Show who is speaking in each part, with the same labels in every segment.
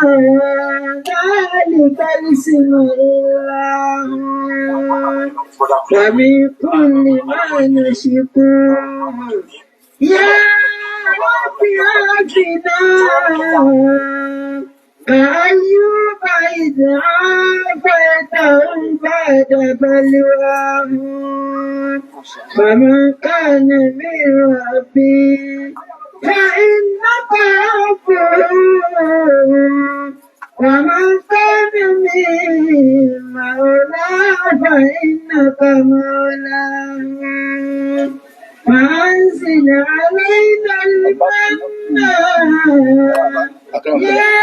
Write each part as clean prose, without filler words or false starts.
Speaker 1: ذلك الاسم إلا هو ومن كل ما نشكو يا رب آتنا كأيوب إذ عافيته بعد بلواه فمن كان من ربي فإنك عفو ومن كان من مولاه فإنك مولاه فأنزل علينا المن يا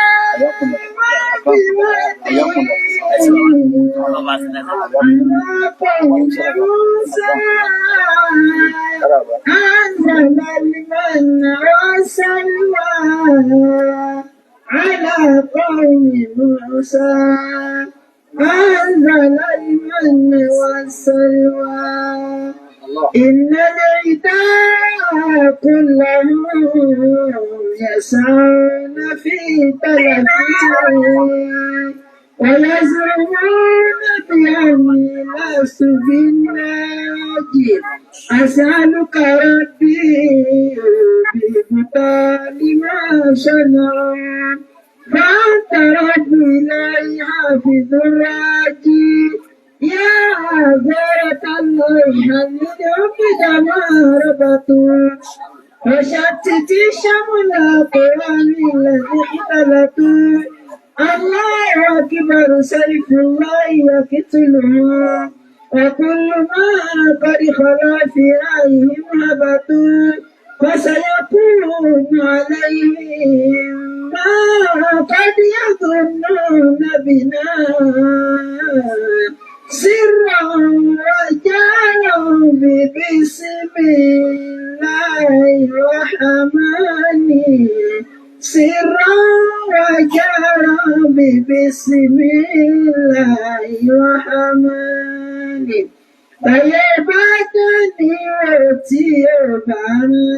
Speaker 1: موسى أنزل المن والسلوى على قوم موسى أنزل المن والسلوى إن العداء كلهم يسعون في تلفه ويزعمون بأني لست بالناجي أسألك ربي ببطال ما صنعوا فأنت رد إلي حافظ الراجي يا غيرة الله هل يوقد ما ربطوا وشتت الشملات عن الذي اختلطوا الله أكبر سيف الله يقتله وكل ما قد خلا في رأيهم هبطوا فسيكون عليهم ما قد يظنون بنا سرا وجهرا بسم الله الرحمن سرا وجهرا بسم الله الرحمن فيبعثني وتيبعني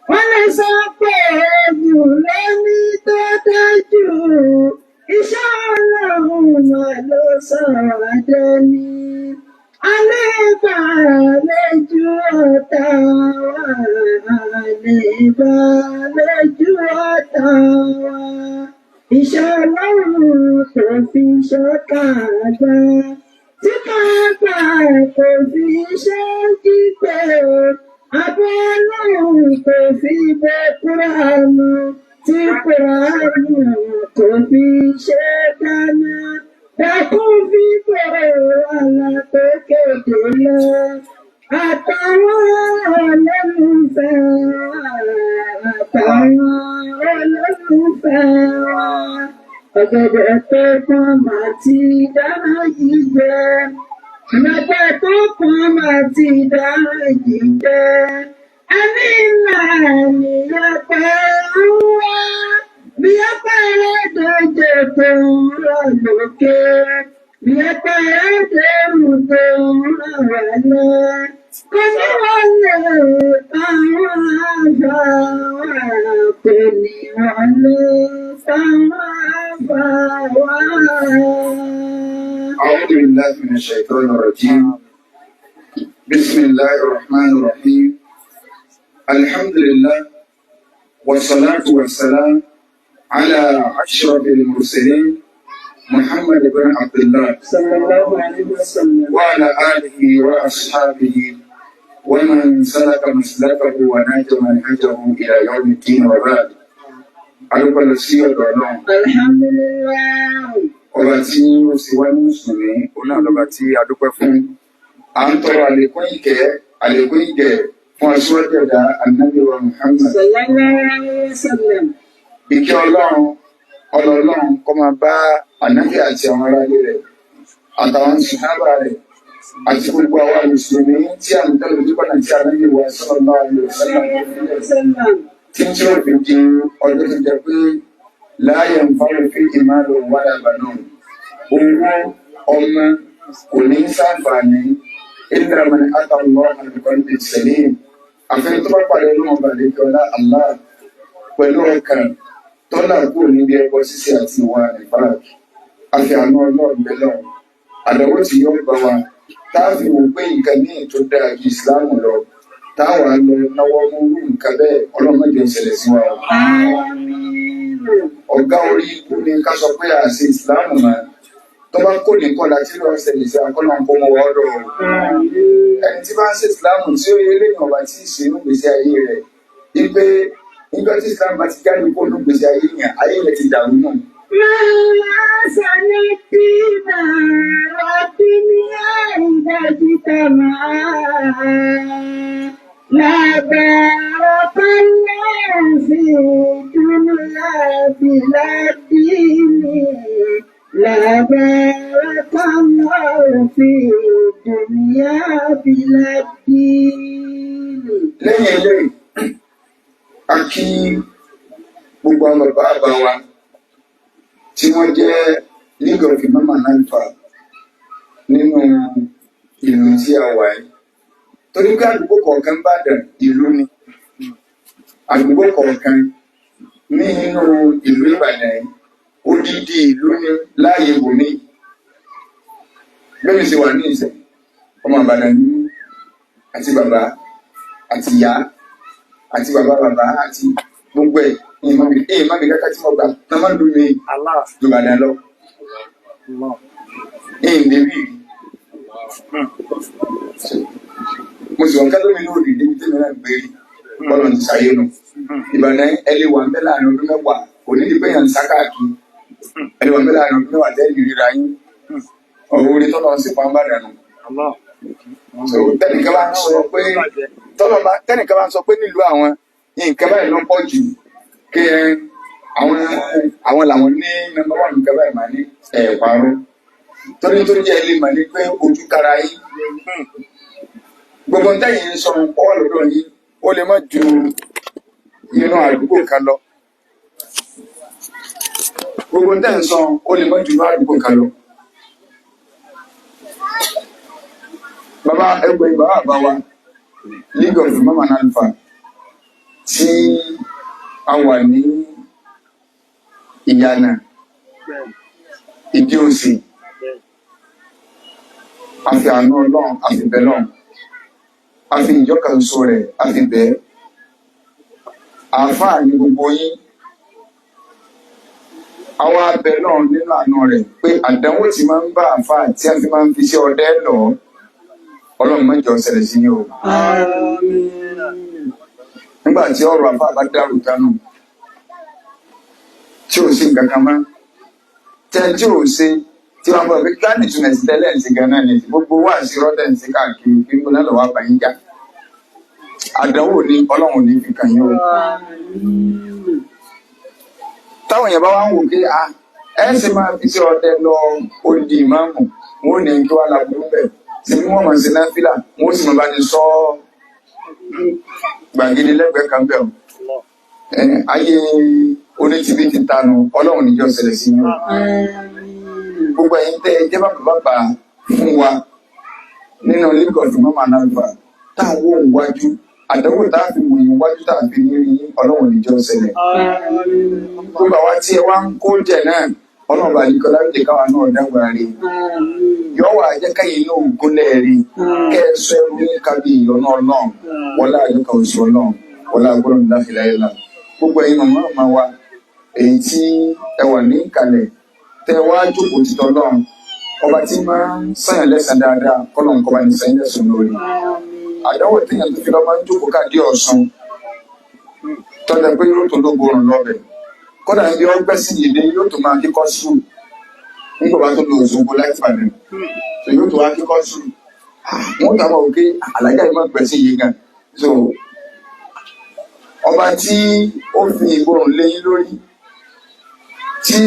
Speaker 1: ولسقيت لم تتجو إشارهم على سعدني عليك لجوتا إشارهم في شكادا تكادا في شكادا أبلغ في بقران تقرأ في شيطانا تكون في قرآن تكتلا أتوانا الفا فقد أتاكم عتيدا جدا أتاكم عتيدا جدا أمنا ليتاوى بيقرد جتون لك بيقرد مدون ولا كن ولا توافا كن ولا توافا
Speaker 2: أعوذ بالله من الشيطان الرجيم بسم الله الرحمن الرحيم الحمد لله والصلاة والسلام على أشرف المرسلين محمد بن عبد الله
Speaker 1: صلى الله عليه وسلم
Speaker 2: وعلى آله وأصحابه ومن سلك مسلكه ونهج منهجه إلى يوم الدين وبعد. ألوك السيد الله
Speaker 1: الحمد لله
Speaker 2: ọba tí ó sì wá ní mùsùlùmí òun náà lọ́ba tí a dúpẹ́ fún. À ń tọrọ àlékún ìgẹ̀ fún aṣíwájú ẹ̀dá Ànábì wa Muhammad.
Speaker 1: sallallahu alaihi wasallam.
Speaker 2: Ìkẹ́ ọlọ́run kó máa bá Ànábì àti àwọn aráalé rẹ̀ àtàwọn sàhábà rẹ̀ àti gbogbo àwa mùsùlùmí tí à ń tẹ̀lé ojúbọ̀nà tí Ànábì wa sallallahu alaihi wasallam tí ń tí ó fi di ọdún tó jẹ pé láàyè ń fọwọ́ fi ìmáàlú wàdà bànú owó ọmọ kò ní ṣàǹfààní ìlànà àtàwọn àlùkọ́ńtì sẹ́lẹ̀m àfẹ́ni tó bá pàdé ọlọ́run bàdé kí ọlá Allah pẹ̀lú ọkàn tọ́lá kúrò níbi ẹbọ ṣíṣe àti ìwà ìfara àfi àánú ọlọ́run bẹ́lẹ̀ àdánwò tí yóò bá wa táàfì wò pé nǹkan ní ètò dáa ju ìsìláàmù lọ táwa lọ náwó mú nǹkan bẹ́ẹ̀ ọlọ́run mẹ́jọ ìṣẹ̀lẹ̀ sí wa. ọ̀gá orí ikú ni ká sọ pé àṣẹ ìsìláàmù máa tó bá kó nìkan láti lọ́ọ́ ṣẹlẹ̀ sí akọ́nà kó mọ wọ́ọ́dọ̀ ẹni tí bá ń ṣe ìsìláàmù tí ó yẹ lẹ́yìn ọba tí ì ṣe inú gbèsè ayé rẹ̀ wípé nígbà tí ìsìláàmù bá ti jáde kó inú gbèsè ayé yẹn ayé rẹ̀ ti dàrú náà.
Speaker 1: سنتنا الدنيا إذا اجتمعا لا بارك الله في الدنيا بلا دين لا بارك الله في الدنيا بلا دين.
Speaker 2: lẹ́yìn eléyìí a kí gbogbo àwọn bàbá wa tí wọ́n jẹ́ league of imam and alfa nínú ìlú tí a wà yìí torí pé àdúgbò kọ̀ọ̀kan bá dàn ìlú ni àdúgbò kọ̀ọ̀kan nínú ìlú Ìbàdàn yìí odidi ìlú ni láàyè bòmí bẹ́ẹ̀ sì wà ní ìsẹ̀ ọmọ Ìbàdàn ní àti bàbá àti ìyá àti bàbá àti gbogbo ẹ̀ má mi kẹ́kẹ́ tí mo gbà náà má lù mí Ìbàdàn lọ lérí mo sì wọn kẹ́lómi ní òdìdí tí mi náà gbé bọ́lọ̀ ní sàyé nù Ìbàdàn ẹlẹ́wà ń bẹ́ láàrin ọdún mẹ́wàá kò ní ìgbé yàn ń sá káàkiri ẹlẹ́wà ń bẹ́ láàrin ọdún mẹ́wàá tẹ́lẹ̀ ìríra yín ọ̀rọ̀ orí tọ́lọ́ ń sèpá ń bá dànù. tẹ́nìkan bá ń sọ pé nílùú àwọn nǹkan báyìí ló pọ̀ jù kí àwọn làwọn ní nọ́mbà wà nǹkan báyìí máa ní ẹ̀ẹ̀parọ́ torí jẹ́ ilé mà ní pé ojú kára yín gbogbo ntẹ́yìn ń sọ ọwọ́ lọ́dọ̀ yín ó lè má ju inú àdúgbò kan lọ gbogbo ntẹ́yìn sọ ó lè má ju inú àdúgbò kan lọ. bàbá ẹgbẹ́ bàbá àbáwá league of imam and alfa tí a wà ní Iyana ìdí òsì àfi àánú ọlọ́run àfi bẹ́ẹ̀ náà àfi ìjọkànṣó rẹ̀ àfi bẹ́ẹ̀ àáfàá ní gbogbo yín àwọn abẹ náà nínú àánú rẹ̀ pé àdánwò tí máa ń bá àáfàá tí a fi máa ń fi ṣe ọdẹ lọ ọlọ́run mẹ́jọ ṣẹlẹ̀ sí yín o. nígbà tí ọ̀rọ̀ àáfàá bá dàrú dànù tí ò sí nǹkan kan mọ́ tẹ́ tí ò ṣe tí wọ́n bọ̀ pé kíláàdì túnẹ̀ sí tẹ́lẹ̀ ń ṣe gan-an ní gbogbo wà sí rọ́dẹ̀ ń ṣe káàkiri kí n náà lọ́wọ́ àbáyín jà àdánwò ní ọlọ́run ní fi kàn yín o. táwọn èèyàn bá wá ń wò pé ẹ sì máa fi ṣe ọdẹ lọ odi ìmáàmù wọn ò ní kí wọ́n la burú bẹ̀ sí bí wọ́n máa ṣe náà fílà wọ́n sì máa bá ní sọ gbàgede lẹ́gbẹ̀ẹ́ kan bẹ̀ ayé onítìbí ti tanu ọlọ́run níjọ́ ṣẹlẹ̀ sí yín o. gbogbo ẹ̀yin tẹ́ ẹ jẹ́ bàbá fún wa nínú Lagos mama nàlùfà táwọn ohun wájú àdánwò tá a fi wò yín wájú tá a fi ní rí ọlọ́run níjọ́ ṣẹlẹ̀. gbogbo àwa tí ẹ wá ń kó jẹ náà ọlọ́run bá yín kọ́ láwùjẹ káwa náà dágbà rí yọ wà jẹ́ káyìn náà gúnlẹ̀ rí kẹ́ ẹ sọ ẹrú ní kábí ìyọ̀nà ọlọ́run wọlé àyọkà oṣù ọlọ́run wọlé agbọ́dọ̀ láfìláyélá gbogbo ẹ̀yin màmá wa èyí tí ẹ wà ní ìkàlẹ̀ tẹ wá jókòó títọ́ lọ́run ọba tí máa ń sàyàn lẹ́sàn dáadáa kọ́lọ́n kọ́ba ní sẹ́yìn lẹ́sùn lórí àdánwò téèyàn tó fi lọ́ máa ń jókòó káàdì ọ̀sán tọ́jà pé yóò tó lóborùn lọ́bẹ̀ kódà bí wọ́n gbẹ́ sí yìí dé yóò tó máa kíkọ́ sùn nígbà wá tó lo òṣogbo láti pàdé so yóò tó wá kíkọ́ sùn wọ́n tó àwọn òkè àlàyé àyè máa gbẹ́ sí yìí gan so ọba tí ó fi ìborùn léyìn lórí tí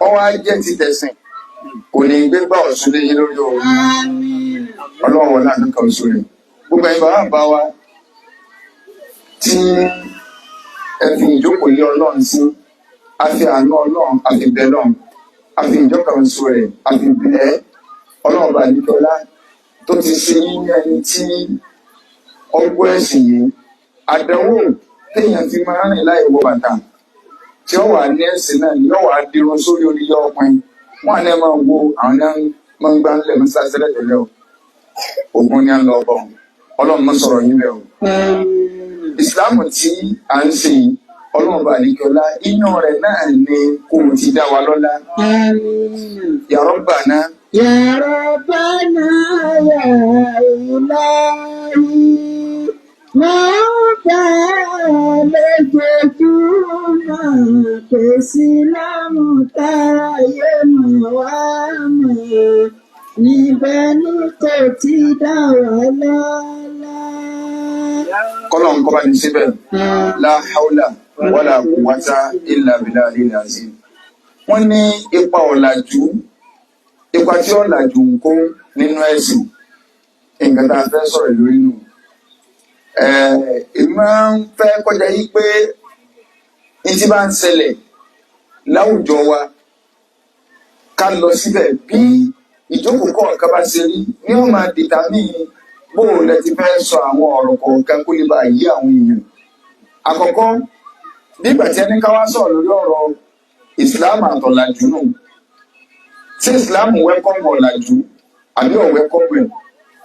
Speaker 2: ọwọ́ ajẹ́ ti tẹ̀sìn kò ní gbé gbà ọ̀sùn léyìn lórí ọlọ́run wọlé àdúgbò ọ̀sùn rẹ̀ gbogbo ẹ̀yin bàbá wa tí ẹ fi ìjókòó lé ọlọ́run sí àfi àánú ọlọ́run àfi bẹ́ẹ̀ lọ́run àfi ìjọkànṣó rẹ̀ àfi bẹ́ẹ̀ ọlọ́run bá nítorá tó ti ṣe yín ẹni tí ọgbọ́n ẹ̀sìn yìí àdánwò téèyàn fi máa rìn láì wọ bàtà tí ó wà ní ẹ̀sìn náà yóò wá dirun sórí orí yọ ọpin wọn àná máa wo àwọn náà máa ń gbá ńlẹ̀ mọ́ sásẹ́lẹ̀ tẹ́lẹ̀ o ogun ni à ń lọ bọ̀ ọlọ́run mọ́ sọ̀rọ̀ yín bẹ́ẹ̀ o. ìsìláàmù tí à ń ṣe yìí ọlọ́run bá àlekíọ́lá inú rẹ̀ náà ni kò ti dá wa lọ́lá. Ya Rabbana.
Speaker 1: Ya Rabbana ya Ilahi máa fẹ́ lójoojúmọ́ kò sí láwọn táyé mọ̀ wá mọ̀ níbẹ̀ ni kò ti dá wa lọ́lá.
Speaker 2: Kọ́lọ́n kọ́ bá ní síbẹ̀ la hawla wala quwwata illa billahil azim. Wọ́n ní ipa ọ̀làjú ipa tí ọ̀làjú ń kó nínú ẹ̀sìn nǹkan tá a fẹ́ sọ̀rọ̀ lórí nù. Èmi máa ń fẹ́ kọjá yí pé ìtí bá ń ṣẹlẹ̀ láwùjọ wa ká lọ síbẹ̀ bí ìjókòó kọ̀ọ̀kan bá ṣe rí ní wọ́n máa dìtàmí bóò lẹ ti fẹ́ sọ àwọn ọ̀rọ̀ kọ̀ọ̀kan kó lè bá yí àwọn èèyàn. Àkọ́kọ́ nígbà tí ẹni ká wá sọ̀rọ̀ lórí ọ̀rọ̀ Islam àtọ̀làjú nù tí Islam wẹ́kọ̀mù ọ̀làjú àbí ọ̀wẹ́kọ̀mù ẹ̀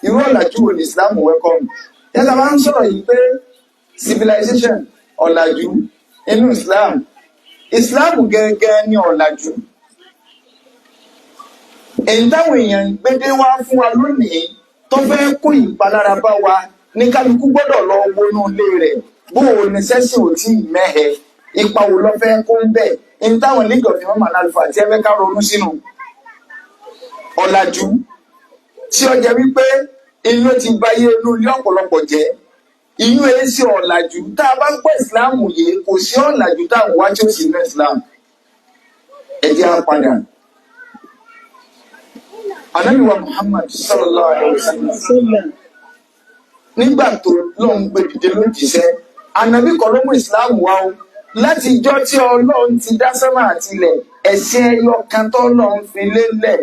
Speaker 2: irú ọ̀làjú wo ni Islam wẹ́kọ̀mù. Yẹ́ta máa ń sọ̀rọ̀ yìí pé civilization ọ̀làjú inú Islam gẹ́gẹ́ ní ọ̀làjú. Èyí táwọn èèyàn gbédé wá fún wa lónìí tó fẹ́ kó ìpalára bá wa ní kálukú gbọ́dọ̀ lọ wọnú ilé rẹ̀ bó o ní sẹ́sì ò tí ì mẹ́hẹ ipa wo lọ fẹ́ kó ń bẹ̀. Èyí táwọn league of human alpha tí ẹ fẹ́ ká ronú sínú ọ̀làjú tí ó jẹ́ wípé inú ti báyé inú ilé ọ̀pọ̀lọpọ̀ jẹ́ inú ẹ̀ sí ọ̀làjú tá a bá ń pẹ́ ìsìláàmù yìí kò sí ọ̀làjú tá àwọn wájú sí inú ìsìláàmù. Ẹ jẹ́ á padà. Ànábì wa Muhammad sallallahu alaihi wasallam nígbà tó lọ́n gbé dìde ló jíṣẹ́ ànábì kọ́ ló mú ìsìláàmù wá o láti ìjọ́ tí Ọlọ́run ti dá sánmà àtilẹ̀ ẹ̀sìn ẹyọ kan tó lọ́n fi lélẹ̀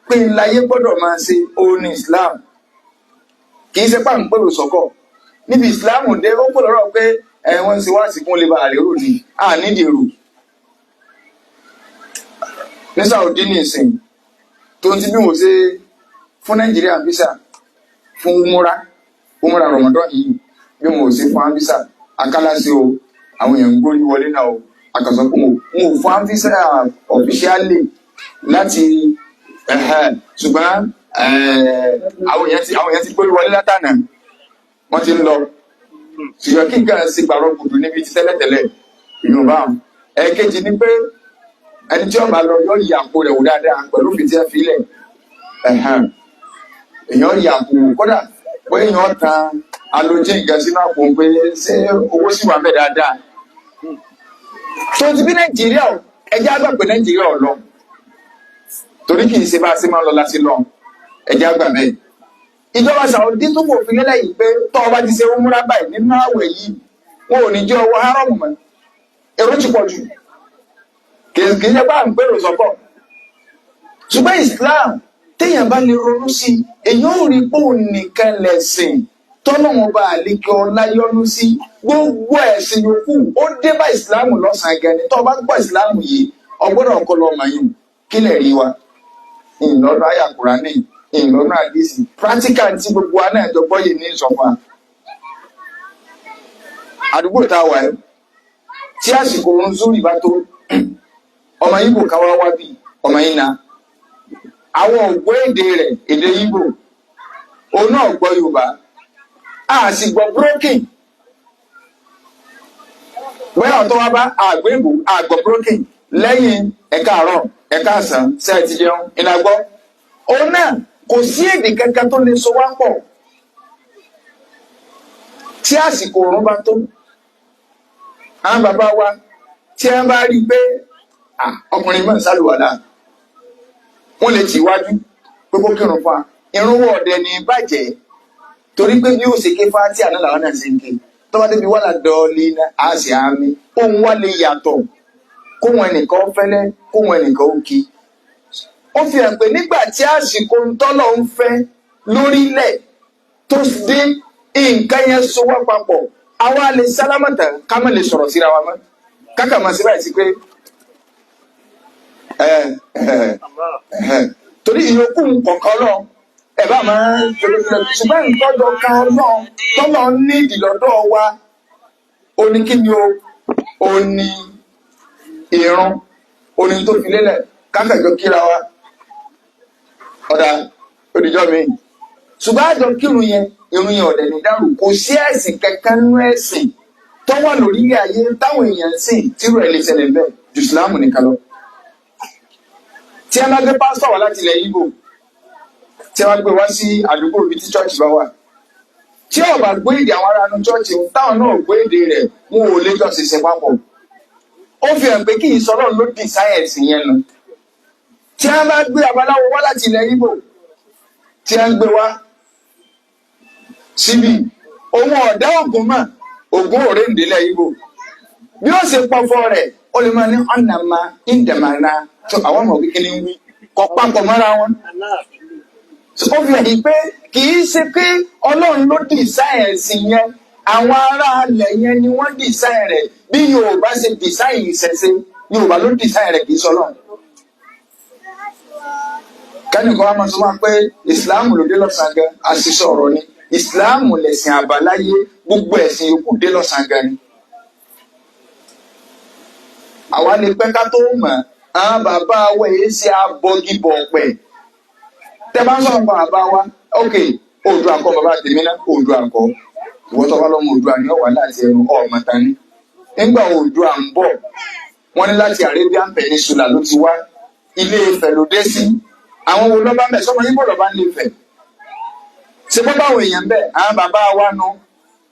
Speaker 2: pé láyé gbọ́dọ̀ máa ṣe òun ní Islam kì í ṣe pàǹpẹ̀rù sọ́kọ̀ níbi Ìsìláàmù dé ó kó lọ́rọ̀ pé wọ́n ti wá sí fún olè bá àrèrò ní ànídìí rò ní Saudi ní ìsìn tó ti bí wọ́n ṣe fún Nàìjíríà visa fún umura Ramadan yìí bí wọ́n ṣe fún visa akálàṣe o àwọn èèyàn ń gbórí wọlé náà o àkàsọ fún wọn ò fún visa officially láti ṣùgbọ́n àwọn èèyàn ti gbórí wọlé látànà wọ́n ti ń lọ ṣùgbọ́n kí nǹkan ṣe gbàrọ̀ kùdù níbi ti tẹ́lẹ̀tẹ́lẹ̀ ìlú bá wọn. Ẹ̀ẹ̀kejì ni pé ẹni tí wọ́n bá lọ yọ ìyàpò rẹ̀ wò dáadáa pẹ̀lú fìtí ẹ̀ fílẹ̀ èèyàn ìyàpò kódà pé èèyàn tan alójì nǹkan sínú àpò pé ṣé owó sì wà bẹ́ẹ̀ dáadáa. tó ti bí Nàìjíríà ẹjẹ́ àgbà pé Nàìjíríà ọ̀ lọ torí kì í ṣe bá a ṣe máa lọ láti lọ ẹjẹ́ àgbà bẹ́ẹ̀. Ìjọba Saudi tó kò fi lélẹ̀ yìí pé tọ́ ọba ti ṣe umura báyìí nínú àwẹ̀ yìí wọn ò ní jẹ́ ọwọ́ haram mọ́ èrò ti pọ̀ jù kì í ṣe bá ń pèrò sọ́kọ̀. Ṣùgbọ́n Islam téèyàn bá lè ronú sí èèyàn ò rí pé òun nìkan lẹ̀sìn tọ́nà wọn bá àlékè ọlá yọ́nú sí gbogbo ẹ̀sìn yòókù ó dé bá Islam lọ́sàn-án gẹ̀ẹ́ni tó bá gbọ́ Islam yìí ọgbọ́dọ̀ ọkọ lọ́mọ yìí kí lè rí wa ìlọ́nà àyà Kùránì ìlọ́nà àdìsí practical tí gbogbo wa náà jọgbọ́ yìí ní ìsọ̀fà. Àdúgbò tá a wà ẹ́ tí àsìkò òun zúrì bá tó ọmọ Ìgbò káwá wá bí ọmọ yìí na àwọn ògbó èdè rẹ̀ èdè Ìgbò òun náà gbọ́ Yorùbá a sì gbọ́ broken bóyá ọ̀tọ́ wa bá àgbébò àgbọ̀ broken lẹ́yìn ẹ̀ka àárọ̀ ẹ̀ka àsán sẹ́ẹ̀tì jẹun ìnagbọ́ òun náà kò sí èdè kankan tó lè so wá pọ̀ tí àsìkò òun bá tó àwọn bàbá wa tí wọ́n bá rí i pé ọkùnrin mọ̀ ń sálùwàlà wọ́n lè tì wájú pé kó kírun fún wa irunwó ọ̀dẹ ní bàjẹ́ torí pé bí ó ṣe ké fáti àná làwọn náà ṣe ń ké tó bá débi wà ládọ́ọ̀lì á sì àmì òun wá lè yàtọ̀ kó wọn ẹnìkan fẹ́lẹ́ kó wọn ẹnìkan ó kí. Ó fi hàn pé nígbà tí àsìkò ń tọ́lọ̀ ń fẹ́ lórílẹ̀ tó dé nǹkan yẹn so wá papọ̀ àwa lè sálámọ̀tà ká má lè sọ̀rọ̀ síra wa mọ́ kákà máa ṣe báyìí sí pé torí ìyókù kọ̀ọ̀kan lọ ẹ bá máa ń tẹ̀lé ṣùgbọ́n nǹkan jọ kan náà tọ́lọ̀ ní ìdìlọ́dọ̀ wa oní kí ni o ní ìrun oní tó fi lélẹ̀ kákàjọ kíra wa ọ̀dà òdìjọ́ mi ṣùgbọ́n àjọ kírun yẹn irun yẹn ọ̀dẹ̀ ní dàrú kò sí ẹ̀sìn kankan nínú ẹ̀sìn tó wà lórí ayé táwọn èèyàn sìn tírú ẹ̀ lè ṣẹlẹ̀ bẹ́ẹ̀ ju ìsìláàmù nìkan lọ. Tí a bá gbé pásítọ̀ wá láti ilẹ̀ Ìgbò tí a bá gbé wá sí àdúgbò ibi tí chọ́ọ̀chì bá wà tí ó bá gbé èdè àwọn ará inú chọ́ọ̀chì táwọn náà gbé èdè rẹ̀ wọn ò lè jọ ṣiṣẹ́ papọ̀. Ó fi hàn pé kí ìsọ̀rọ̀ ló di sáyẹ̀nsì yẹn nu. Tí a bá gbé abaláwo wá láti ilẹ̀ Ìgbò tí a ń gbé wá síbi òun ọ̀dá ògùn mọ̀ ògùn òrèǹdè ilẹ̀ Ìgbò bí ó ṣe pọ̀fọ́ rẹ̀ ó lè máa ní ọ̀nàmà ìdàmàrà tó àwọn ọmọ kékeré ń wí kọ papọ̀ mọ́ra wọn. Ó fi hàn pé kì í ṣe pé Ọlọ́run ló dì sáyẹ̀nsì yẹn àwọn ará alẹ̀ yẹn ni wọ́n dì sáyẹn rẹ̀ bí Yorùbá ṣe dì sáyẹn ìṣẹ̀ṣe Yorùbá ló dì sáyẹn rẹ̀ kì í sọ́lọ́run. Kẹ́nìkan wá máa sọ wá pé ìsìláàmù ló dé lọ́sàn-án gan àṣìṣe ọ̀rọ̀ ni ìsìláàmù lẹ̀sìn àbáláyé gbogbo ẹ̀sìn yòókù dé lọ́sàn-án gan ni. Àwa lè pẹ́ ká tó mọ̀ àwọn bàbá wa èyí ṣe abọ́gibọ̀ pẹ̀. Tẹ́ bá ń sọ̀rọ̀ pa bàbá wa ok Oòduà àkọ́ bàbá tèmi náà Oòduà àkọ́ ìwọ́n tó bá lọ́mọ Oòduà ni ọ̀wà láti ẹnu ọ̀mọ tani. Nígbà Oòduà ń bọ̀ wọ́n ní láti Arabian Peninsula ló ti wá Ilé Ifẹ̀ ló dé sí àwọn wo lọ́ba mẹ́ sọ́mọ yín bọ̀ lọ́ba ní Ifẹ̀. Ṣé bọ́ báwo èèyàn bẹ́ẹ̀ àwọn bàbá wa nu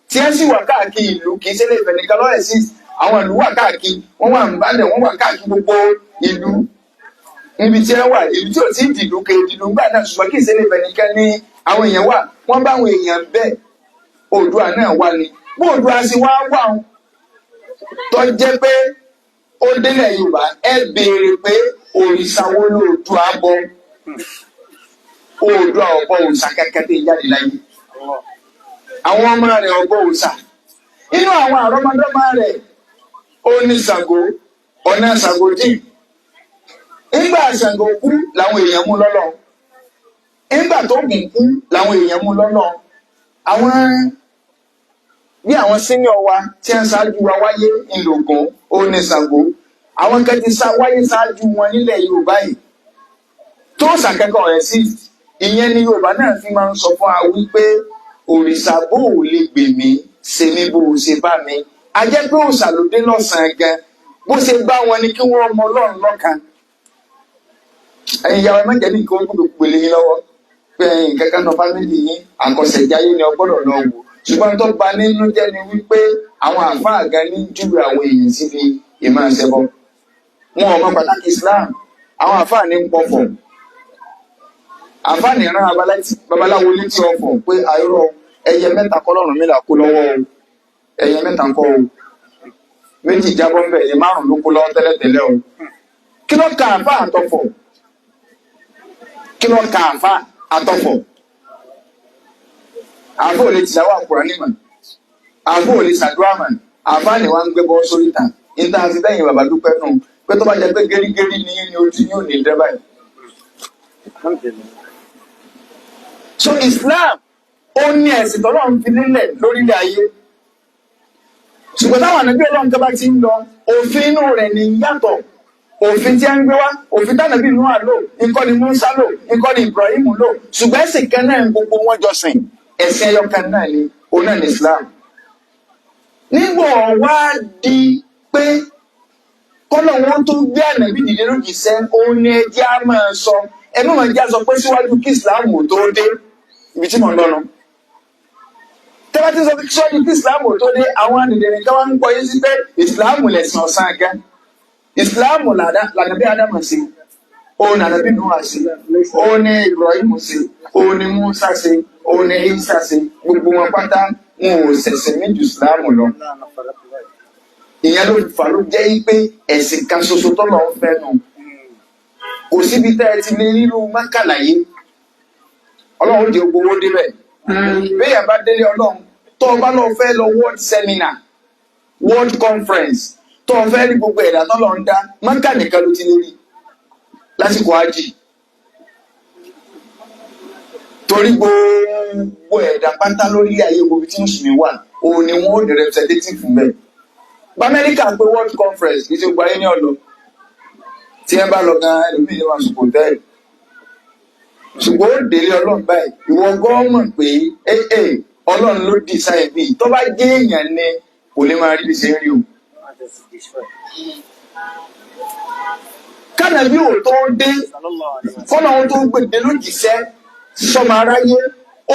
Speaker 2: tí ẹ sì wà káàkiri ìlú kì í ṣe Ilé Ifẹ̀ nìkan lọ́rẹ̀ sí àwọn ìlú wà káàkiri wọ́n wà ń bálẹ̀ wọ́n wà káàkiri gbogbo ìlú níbi tí ẹ wà ìlú tí ò tí ì dìlú kè dìlú gbà náà ṣùgbọ́n kì í ṣe Ilé Ifẹ̀ nìkan ní àwọn èèyàn wà wọ́n bá àwọn èèyàn bẹ́ẹ̀ Oòduà náà wà ní bó Oòduà sì wá wà ń tó jẹ́ pé ó délẹ̀ Yorùbá ẹ béèrè pé òrìṣà wo l'Oòduà bọ Oòduà ọ̀bọ òrìṣà kẹ́kẹ́ tó jáde láyé àwọn ọmọ rẹ̀ ọ̀bọ òrìṣà inú àwọn àrọ́mọdọ́mọ rẹ̀ ó ní Ṣàngó ọ̀nà Ṣàngó dì nígbà Ṣàngó kú làwọn èèyàn mú lọ́lọ́ nígbà tó Ògún kú làwọn èèyàn mú lọ́lọ́ àwọn bí àwọn senior wa tí ń ṣáájú wa wáyé ńlọgùn ó ní Ṣàngó àwọn kan ti wáyé ṣáájú wọn nílẹ̀ Yorùbá yìí tó ṣàkẹ́kọ̀ọ́ rẹ̀ sí ìyẹn ni Yorùbá náà fi máa ń sọ fún wa wípé òrìṣà bò ó lè gbè mí ṣe ní bó o ṣe bá mi a jẹ́ pé òòṣà ló dé lọ́sàn-án gan bó ṣe bá wọn ni kí wọ́n mọ Ọlọ́run lọ́kan. Ẹ̀yin ìyàwó ẹ má jẹ́ nìkan ó gbọ́dọ̀ gbélé yín lọ́wọ́ pé ẹ̀yin kankan náà fámìlì yín àkọsẹ̀jáyé ni ọgbọ́dọ̀ lọ wò ṣùgbọ́n tó bà nínú jẹ́ ni wípé àwọn àfáà gan ní júwe àwọn èèyàn síbi ìmáṣẹbọ wọn ò mọ pàtàkì Islam àwọn àfáà ní ń pọ̀fọ̀ àfáà ní rán babaláwo létí ọ̀fọ̀ pé àìrọ̀ ẹyẹ mẹ́ta kọ́lọ́run mi là kó lọ́wọ́ o ẹyẹ mẹ́ta ń kọ́ o méjì jábọ́ ń bẹ̀ ẹyẹ márùn-ún ló kó lọ́wọ́ tẹ́lẹ̀tẹ́lẹ̀ o kí ló ka àfáà àtọ̀fọ̀ kí ló ka àfáà àtọ̀fọ̀ àfáà ò lè tìláwà Kùránì mọ̀ àfáà ò lè ṣàdúrà mọ̀ àfáà ni wọ́n ń gbé bọ́ sórí ìtàn níta àti bẹ́yìn bàbá dúpẹ́ nù pé tó bá jẹ́ pé gẹ́rígẹ́rí ni ojú yóò ní dẹ́bà yìí. So Islam ó ní ẹ̀sìn tọ́lọ́run fi nílẹ̀ lórílẹ̀ ayé ṣùgbọ́n táwọn ànábì Ọlọ́run tó bá ti ń lọ òfin inú rẹ̀ ní yàtọ̀ òfin tí a ń gbé wá òfin tánàbí inú àlò nǹkan ni Musa lò nǹkan ni Ibrahim lò ṣùgbọ́n ẹ̀sìn kan náà gbogbo wọn jọ sìn ẹ̀sìn ẹyọ kan náà ni òun náà ní Islam. Nígbà wá di pé kọ́lọ̀ wọn tó gbé ànábì dìde lójì sẹ́ òun ni ẹjẹ́ á máa sọ ẹnu máa jẹ́ sọ pé síwájú kí Islam ò tó dé ibi tí mò ń lọ́nu. Tẹ́lá tí sọ pé síwájú kí Islam ò tó dé àwọn àdìdẹ̀rẹ̀ tí wọ́n ń gbọ́ yé sí pé Islam lẹ̀sìn ọ̀sán gan. Islam lànàbí Ádámù sí òun ànàbí Nuha sí òun ni Ibrahim sí òun ni Musa sí òun ni Isa sí gbogbo wọn pátá wọn ò ṣẹ̀ṣẹ̀ méjì Islam lọ. Ìyẹn ló fà ló jẹ́ pé ẹ̀sìn kan ṣoṣo tó lọ fẹ́ nù kò síbi tẹ́ ẹ ti lè rírú mákàlà yìí Ọlọ́run di gbogbo owó débẹ̀ bẹ́ẹ̀ bá délé Ọlọ́run tó o bá lọ fẹ́ lọ world seminar world conference tó o fẹ́ rí gbogbo ẹ̀dá tó lọ ń dá Mákà nìkan ló ti lè rí lásìkò ájì. Torí gbogbo ẹ̀dá pátá lórílẹ̀ ayé gbogbo tí mùsùlùmí wà òun ni wọ́n ò ní representative fún bẹ́ẹ̀. Bamẹ́ríkà pé world conference kì í ṣe gbáyé ní ọ̀dọ́ tí ẹ bá lọ gan ẹlòmíì ní wọn sùn kò tẹ́lẹ̀. Ṣùgbọ́n ó délé ọlọ́run báyìí ìwọ gọ́ọ̀mọ̀ pé ọlọ́run ló dì sáyẹn bíi tó bá jẹ́ èèyàn ni kò lè máa rí bí ṣe ń rí o. Kánàbí ò tó dé fọ́nà ohun tó ń gbèdé lójìṣẹ́ sọmọ aráyé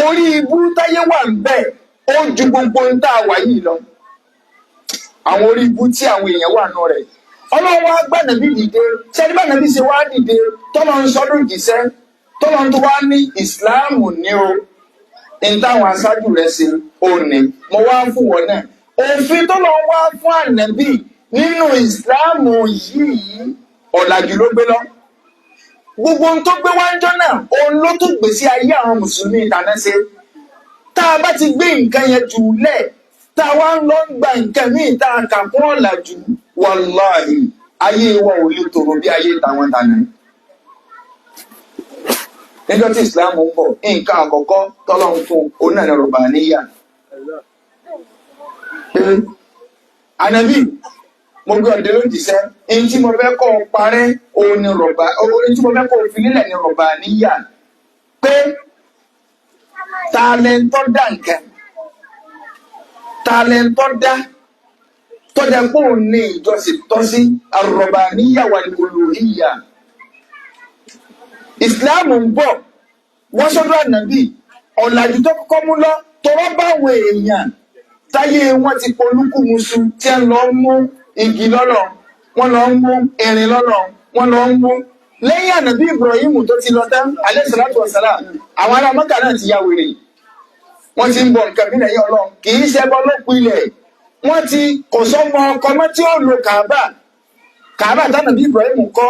Speaker 2: orí ibú táyé wà ń bẹ̀ ó ju gbogbo ń tá a wà yìí lọ. Àwọn orí ibú tí àwọn èèyàn wà nù rẹ̀ ọlọ́run wá gbànàbí dìde ṣẹ́ni bànàbí ṣe wá dìde tọ́lọ́ ń sọ́dún jìṣẹ́ tọ́lọ́ tó wá ní ìsìláàmù ní o ní táwọn aṣáájú rẹ̀ ṣe ò ní mo wá fún wọn náà òfin tọ́lọ́ wá fún ànábì nínú ìsìláàmù yìí ọ̀làjú ló gbé lọ gbogbo ohun tó gbé wájọ́ náà òun ló tún gbé sí ayé àwọn mùsùlùmí ìdáná ṣe tá a bá ti gbé nǹkan yẹn jù lẹ̀ tá a wá ń lọ gba nǹkan míì tá a kà fún ọ̀làjú wàláhì ayé wa ò lè tòrò bí ayé táwọn tàná. Níjọ́ tí Islam ń bọ̀ nǹkan àkọ́kọ́ tọ́lọ́run fún òun náà ní rọ̀bàníyà. Ànábì mo gbé ọ̀dẹ́ ló jìṣẹ́ èyí tí mo fẹ́ kọ́ ọ parẹ́ òun ni èyí tí mo fẹ́ kọ́ ọ fi nílẹ̀ ní rọ̀bàníyà pé tàlẹ́ńtọ́ dá nǹkan tàlẹ́ńtọ́ dá tọ́jà pé òun ní ìjọsìn tọ́ sí ar-rọ̀bàníyà wal-uluhiyya. Ìsìláàmù ń bọ̀ wọ́n sọ́dọ̀ ànábì ọ̀làjú tó kọ́kọ́ mú lọ tọrọ báwọn èèyàn táyé wọn ti polúkúmuṣu tí ń lọ mú igi lọ́lọ́ wọn lọ ń mú irin lọ́lọ́ wọn lọ ń mú lẹ́yìn ànábì Ibrahim tó ti lọ tán alayhi salatu wassalam àwọn ará Mọ́kà náà ti ya wèrè wọ́n ti ń bọ̀ nǹkan bí lẹ́yìn Ọlọ́run kì í ṣẹbọ lópin ilẹ̀ wọ́n ti kò sọ́mọ ọkọ mọ́ tí ó lo Kàábà tánàbí Ibrahim kọ́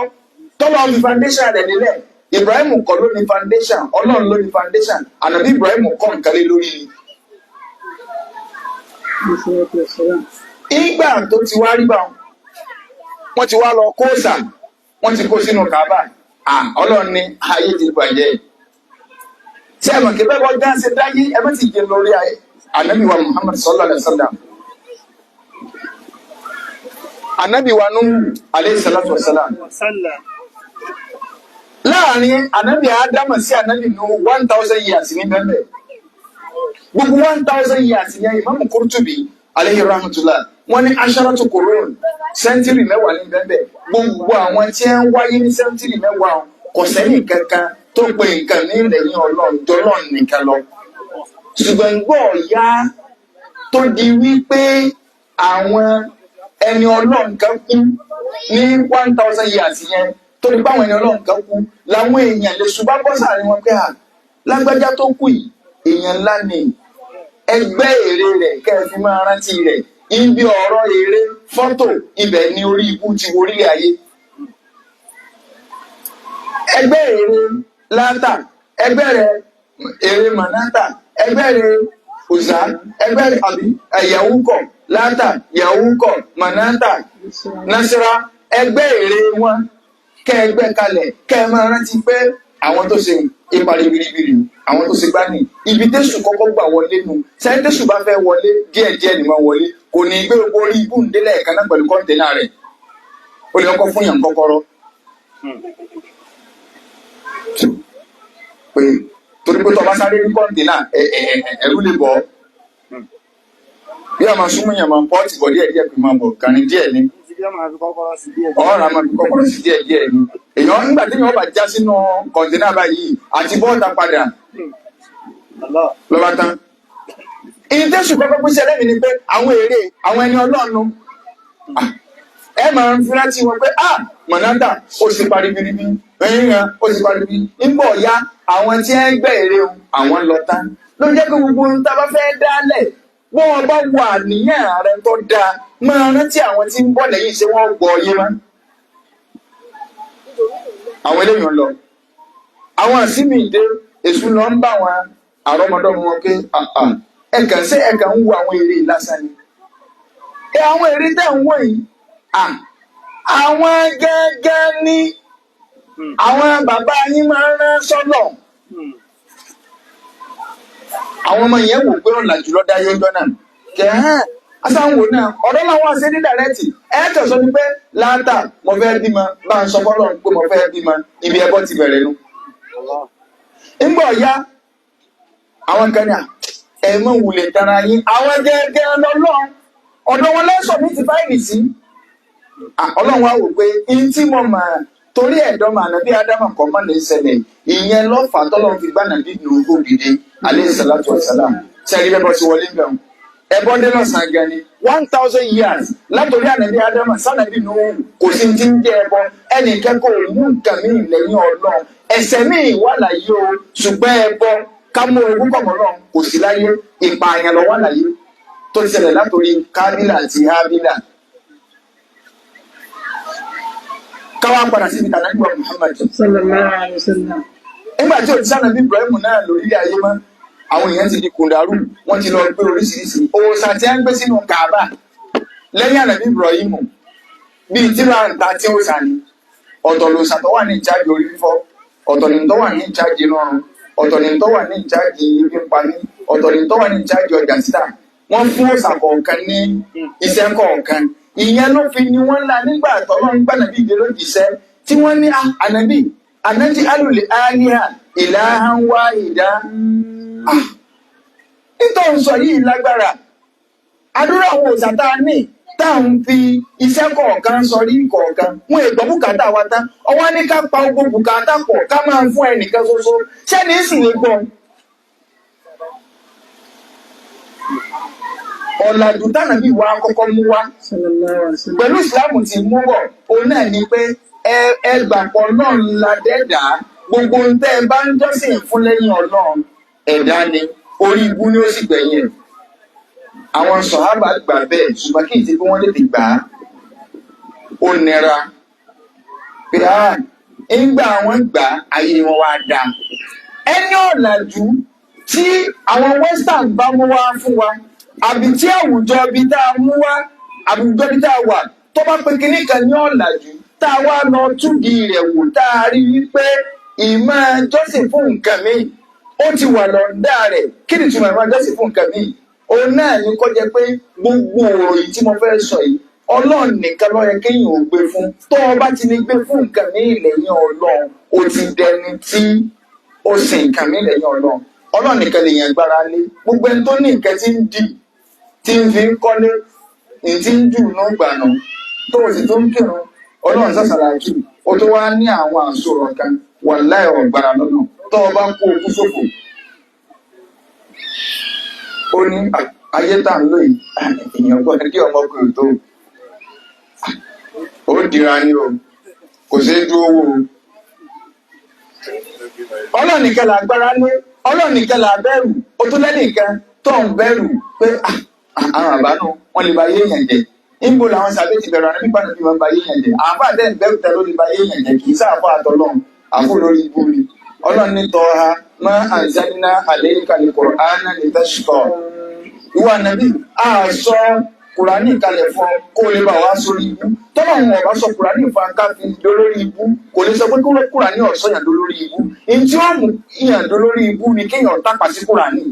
Speaker 2: tọ́lọ́ fi foundation rẹ̀ nílẹ̀ Ibrahim kọ́ ló ní foundation Ọlọ́run ló ní foundation ànàbí Ibrahim kọ́ nǹkan lé lórí ni. Ìgbà tó ti wá rí bá wọn ti wá lọ kó sà wọ́n ti kó sínú Kàábà Ọlọ́run ní ayé ti bàjẹ́ tí ẹ mọ̀ kí bẹ́ẹ̀ wọ́n dá ṣe dáyé ẹ bá ti jẹ lórí ayé ànábì wa Muhammad sallallahu alaihi wasallam ànábì wa Nuhu alayhi salatu wasalam láàrin ànábì Ádámù sí ànábì Nuhu 1000 years ní bẹ́ẹ̀ gbogbo 1000 years ní Imam Qurtubi alayhi rahmatullah wọ́n ní asharatu qurun sẹ́ńtírì mẹ́wàá ní bẹ́ẹ̀ gbogbo àwọn tí ń wáyé ní sẹ́ńtírì mẹ́wàá kò sẹ́yìn kankan tó pe nǹkan ní lẹ́yìn Ọlọ́run jọlọ́run nìkan lọ ṣùgbọ́n gbọ́ ya tó di wípé àwọn ẹni Ọlọ́run kan kú ní 1000 years yẹn tó ní báwọn ẹni Ọlọ́run kan kú làwọn èèyàn lè ṣùgbọ́n bọ́ sàárín wọn pé lágbájá tó kù yìí èèyàn ńlá ni ẹgbẹ́ èrè rẹ̀ kẹ́ ẹ fi máa rántí rẹ̀ ibi ọ̀rọ̀ èrè fọ́tò ibẹ̀ ni orí ibú ti orílẹ̀ ayé ẹgbẹ́ èrè látà ẹgbẹ́ rẹ̀ èrè mànátà ẹgbẹ́ rẹ̀ òzá ẹgbẹ́ rẹ̀ àbí ẹ̀yẹ̀wúkọ̀ látà yẹ̀wúkọ̀ mànátà násírà ẹgbẹ́ èrè wọn kẹ́ ẹgbẹ́ kalẹ̀ kẹ́ ẹ máa rántí pé àwọn tó ṣe ipa ribiribiri àwọn tó ṣe gbá ní ibi tẹ́sù kọ́kọ́ gbà wọlé nu sẹ́yìn tẹ́sù bá fẹ́ wọlé díẹ̀díẹ̀ ni máa wọlé kò ní gbé gbogbo orí ibú ńdélẹ̀ ẹ̀ka náà pẹ̀lú kọ́ńténà rẹ̀ ó lè kọ́kọ́ fún yàn kọ́kọ́rọ́ pé torí pé tọba sáré ní kọ́ńténà ẹ̀rú lè bọ̀ bí a máa súnmọ́ yàn máa pọ́ọ̀tì bọ̀ díẹ̀díẹ̀ pé máa bọ̀ kàní díẹ̀ ni ọ̀rọ̀ àmà fi kọ́kọ́rọ́ sí díẹ̀díẹ̀ ni èèyàn nígbà tí wọ́n bá já sínú kọ̀ǹténà báyìí àti bọ́ọ̀tà padà lọ́ba tán. ìdẹ́sù kọ́kọ́ pín sí ẹlẹ́mìí ni pé àwọn èrè àwọn ẹni Ọlọ́run ẹ máa ń fúra tí wọn pé mọ̀nádà ó sì parí biribi ẹ̀yìn rẹ̀ ó sì parí biribi nígbà ọ̀yá àwọn tí ẹ ń gbẹ́ èrè o àwọn lọ tán ló jẹ́ pé gbogbo ohun tá a bá fẹ́ dálẹ̀ wọ́n bá wà níyàn rẹ̀ tó dáa máa rántí àwọn tí ń bọ̀ lẹ́yìn ṣé wọ́n gbọ́ yé mọ́. Àwọn eléyàn lọ àwọn àsìmì ìdè èṣù lọ ń bá wọn àrọ́mọdọ́mọ wọn pé ẹ̀kàn ń wo àwọn èrè lásán ni àwọn èrè tẹ̀ ń wọ̀ yìí àwọn gẹ́gẹ́ ní àwọn bàbá yín máa ń rán sọ́nà. Àwọn ọmọ yẹn wò pé Ọ̀làjú ló dáyé ọjọ́ náà kẹ́hán asáwò náà ọ̀dọ́ làwọn àṣẹ ní dàrẹ́tì ẹ̀ẹ́tọ̀ sọ ni pé láńtà mo fẹ́ bímọ bá ń sọ fọ́lọ́ pé mo fẹ́ bímọ ibi ẹbọ ti bẹ̀rẹ̀ nu. ńgbọ̀ ya àwọn kan ní ẹ̀mọ́ wulẹ̀ tara yín àwọn gẹ́gẹ́ lọ́lọ́ ọ̀dọ́ wọn lẹ́sọ̀ ní ti fáìlì sí. Ọlọ́run wa wò pé ihun tí mo mà torí ẹ̀dọ́ mà nàbí ádámà kan má lè ṣẹlẹ̀ ìyẹn lọ́fà tọ́lọ́run fi gbá nàbí nùgbò gidi alayhi salatu wa salam sẹ́ẹ̀rí bẹ́ẹ̀ bọ́ sí wọlé ń bẹ̀rù ẹbọ dé lọ́sàn-án gan ni 1000 years látòrí ànàbí ádámà sànàbí nù kò sí ti ń jẹ ẹbọ ẹnì kẹ́kọ̀ọ́ mú nǹkan mi lẹ́yìn Ọlọ́run ẹ̀ṣẹ̀ mi wà láyé o ṣùgbọ́n ẹbọ ká mú ogún kọ̀mọ́ náà kò sí láyé ìpààyàn lọ wà láyé tó ti ṣẹlẹ̀ látòrí kábílà àti hábílà. Káwá padà sí ibi tànàbí wa Muhammad
Speaker 1: sallallahu alaihi wasallam.
Speaker 2: nígbà tí òtí sànàbí Ibrahim náà lórílẹ̀ ayé mọ́ àwọn èèyàn ti di kùndàrú wọ́n ti lọ gbé oríṣiríṣi òòṣà tí a ń gbé sínú Kaaba lẹ́yìn ànàbí Ibrahim bíi tíra ǹta tí ó sà ní ọ̀tọ̀ lòòṣà tó wà ní ìjáde orí fífọ́ ọ̀tọ̀ ní tó wà ní ìjáde rọrùn ọ̀tọ̀ ní tó wà ní ìjáde ibi parí ọ̀tọ̀ ní tó wà ní ìjáde ọjà títà wọ́n fún òòṣà kọ̀ọ̀kan ní iṣẹ́ kọ̀ọ̀kan ìyẹn ló fi ni wọ́n ńlá nígbà tọ́lọ́ ń gbà nàbí ìdè lójìṣẹ́ tí wọ́n ní ànàbí ànájí alùlẹ̀ àníhà ilahan wahida. Nítorí sọ yìí lágbára àdúrà àwọn òòṣà tá a ní tá à ń fi iṣẹ́ kọ̀ọ̀kan sọrí kọ̀ọ̀kan wọn ègbọ́ bùkátà wa tán ọwọ́ ní ká pa ogun bùkátà pọ̀ ká máa fún ẹnìkan ṣoṣo ṣẹ́ni sì lè gbọ́. Ọ̀làjú tánàbí wa kọ́kọ́ mú wá pẹ̀lú ìsìlámù tí mú bọ̀ òun náà ni pé ẹgbàpọ̀ náà ńlá dẹ́dà gbogbo ń tẹ́ ẹ bá ń jọ́sìn fún lẹ́yìn Ọlọ́run ẹ̀dá ni orí ibú ni ó sì gbẹ̀yìn. Àwọn sọ̀hábà gbà bẹ́ẹ̀ ṣùgbọ́n kí n ti bí wọ́n lè ti gbà á ó nira pé ńgbà wọn gbà ayé wọn wá dáa. Ẹni ọ̀làjú tí àwọn western bá mú wá fún wa àbí tí àwùjọ bí tá a mú wá àwùjọ bí tá a wà tó bá pé kinní kan ní ọ̀làjú tá a wá lọ túdi rẹ̀ wò tá a rí wípé ìmọ̀ jọ́sìn fún nǹkan mi ó ti wà lọ́dà rẹ̀ kí ni ìtumọ̀ ìmọ̀ jọ́sìn fún nǹkan mi òun náà ní kó jẹ́ pé gbogbo òròyìn tí mo fẹ́ sọ yìí Ọlọ́run nìkan ló yẹ kéèyàn ò gbé fún tó o bá ti ní gbé fún nǹkan mi lẹ́yìn Ọlọ́run ó ti dẹni tí ó sin nǹkan mi lẹ́yìn Ọlọ́run Ọlọ́run nìkan lèèyàn gbára lé gbogbo ẹni tó ní nǹkan tí ń dì tí ń fi ń kọ́lé ní tí ń jù ní ìgbàna tó o sì tó ń kírun Ọlọ́run sàṣàrà jù ó tó wá ní àwọn àṣọrọ̀ kan wà láì ọ̀gbàrà lọ́nà tó o bá kó okú ṣòfò. Ó ní ayé tá ń lò yìí èèyàn gbọ́dọ̀ kí ọmọkùnrin tó ó dira ní o kò sí dúró wò ó. Ọlọ́run nìkan là gbára lé Ọlọ́run nìkan là bẹ̀rù ó tó lẹ́nìkan tó ń bẹ̀rù pé àwọn àbánú wọn lè ba yé èèyàn jẹ níbo làwọn sàbẹ ti bẹ̀rù àná nípa níbi wọn ba yé èèyàn jẹ àbá àdé bẹ̀rù tẹ ló lè ba yé èèyàn jẹ kì í sáà fún àtọlọ́run àfọ lórí ibú ni Ọlọ́run ní tọ́ ha má anzalna alayka al-Qur'ana litashqa ìwà nàbí àṣọ Kùránì kalẹ̀ fún ọ kó lè bá wá sórí ibú tọ́lọ̀ wọn ọ̀bá sọ Kùránì fún akáfi dolórí ibú kò lè sọ pé Kùránì ọ̀sọ́ yàn dolórí ibú èyí tí ó mú yàn dolórí ibú ni kéèyàn tápà sí Kùránì.